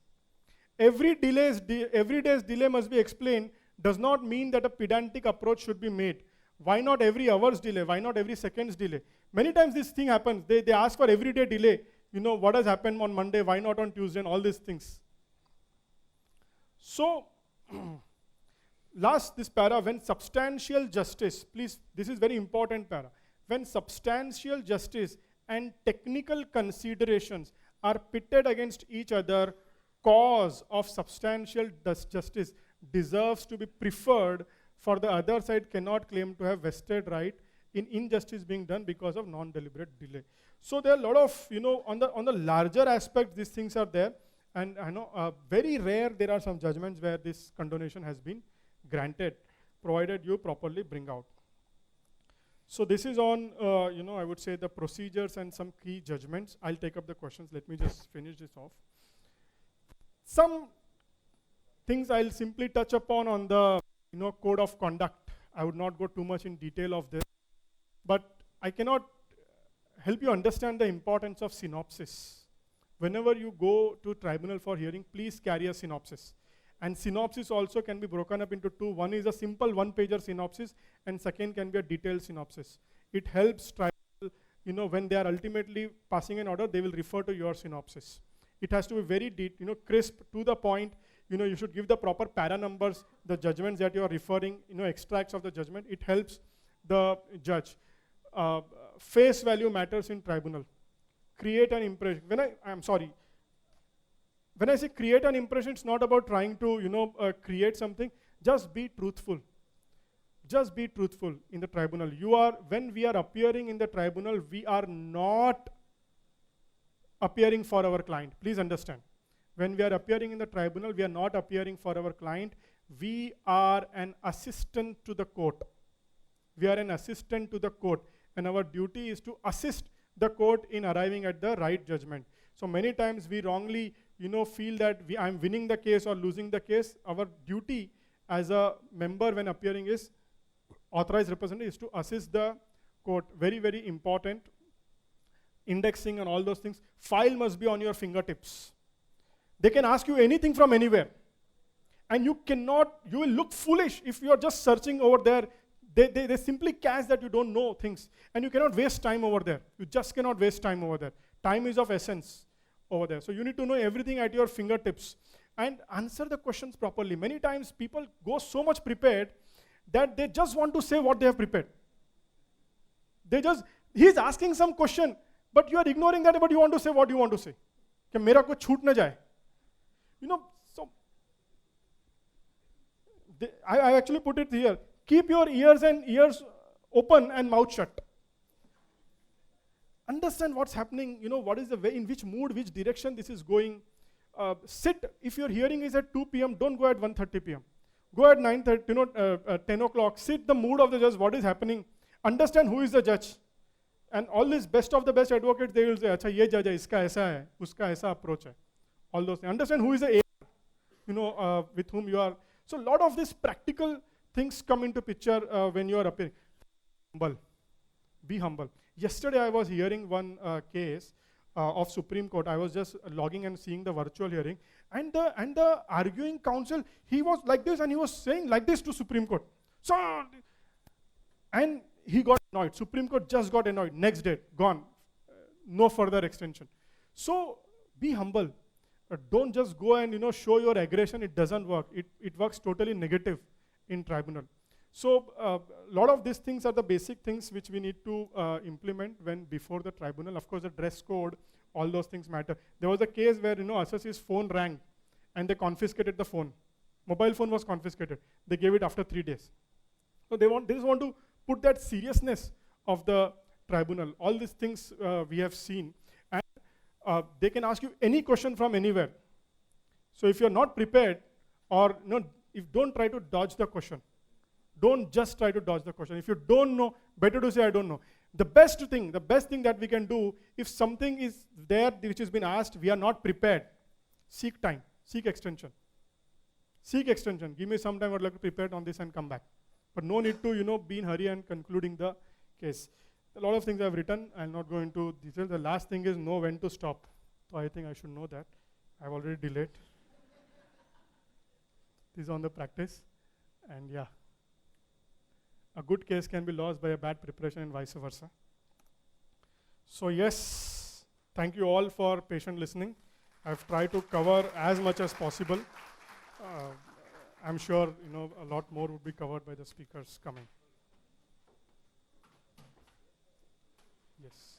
Every day's delay must be explained does not mean that a pedantic approach should be made. Why not every hour's delay? Why not every second's delay? Many times this thing happens. They ask for everyday delay. What has happened on Monday? Why not on Tuesday? And all these things. So, last this para, when substantial justice, please, this is very important para. When substantial justice and technical considerations are pitted against each other, cause of substantial justice deserves to be preferred, for the other side cannot claim to have vested right in injustice being done because of non-deliberate delay. So there are a lot of, on the larger aspect, these things are there. And I know very rare there are some judgments where this condonation has been granted, provided you properly bring out. So this is on, I would say the procedures and some key judgments. I'll take up the questions. Let me just finish this off. Some things I'll simply touch upon on the code of conduct. I would not go too much in detail of this, but I cannot help you understand the importance of synopsis. Whenever you go to tribunal for hearing, please carry a synopsis. And synopsis also can be broken up into two. One is a simple one-pager synopsis, and second can be a detailed synopsis. It helps tribunal, when they are ultimately passing an order, they will refer to your synopsis. It has to be very crisp, to the point. You should give the proper para numbers, the judgments that you are referring, extracts of the judgment. It helps the judge. Face value matters in tribunal. Create an impression. When I say create an impression, it's not about trying to, create something. Just be truthful. Just be truthful in the tribunal. When we are appearing in the tribunal, we are not appearing for our client. Please understand. When we are appearing in the tribunal, we are not appearing for our client. We are an assistant to the court. We are an assistant to the court. And our duty is to assist the court in arriving at the right judgment. So many times we wrongly, feel that I'm winning the case or losing the case. Our duty as a member when appearing is authorized representative is to assist the court. Very, very important. Indexing and all those things. File must be on your fingertips. They can ask you anything from anywhere. And you will look foolish if you are just searching over there. They simply catch that you don't know things. And you cannot waste time over there. You just cannot waste time over there. Time is of essence over there. So you need to know everything at your fingertips and answer the questions properly. Many times people go so much prepared that they just want to say what they have prepared. He's asking some question, but you are ignoring that, but you want to say what you want to say. कि मेरा कुछ छूट ना जाए. So I actually put it here. Keep your ears open and mouth shut. Understand what's happening, what is the way, in which mood, which direction this is going. Sit, if your hearing is at 2 p.m., don't go at 1:30 p.m. Go at 9:30, 10 o'clock. Sit the mood of the judge, what is happening. Understand who is the judge. And all these best of the best advocates, they will say, acha, ye judge hai, iska aisa hai, uska aisa approach hai. All those things. Understand who is the AR, with whom you are. So a lot of these practical things come into picture when you are appearing. Humble. Be humble. Yesterday I was hearing one case of Supreme Court. I was just logging and seeing the virtual hearing. And the arguing counsel, he was like this and he was saying like this to Supreme Court. So, and he got annoyed. Supreme Court just got annoyed. Next day, gone. No further extension. So be humble. Don't just go and show your aggression. It doesn't work. It works totally negative in tribunal. So a lot of these things are the basic things which we need to implement when before the tribunal. Of course, the dress code, all those things matter. There was a case where assess's phone rang and they confiscated the phone. Mobile phone was confiscated. They gave it after 3 days. So they just want to put that seriousness of the tribunal. All these things we have seen. And they can ask you any question from anywhere. So if you're not prepared, or don't try to dodge the question. Don't just try to dodge the question. If you don't know, better to say I don't know. The best thing that we can do, if something is there which has been asked, we are not prepared, seek time, seek extension. Seek extension. Give me some time, I'd like to prepare on this and come back. But no need to, be in hurry and concluding the case. A lot of things I've written, I'll not go into detail. The last thing is know when to stop. So I think I should know that. I've already delayed. This is on the practice. And yeah. A good case can be lost by a bad preparation and vice versa. So yes, thank you all for patient listening. I've tried to cover as much as possible. I'm sure a lot more would be covered by the speakers coming. Yes.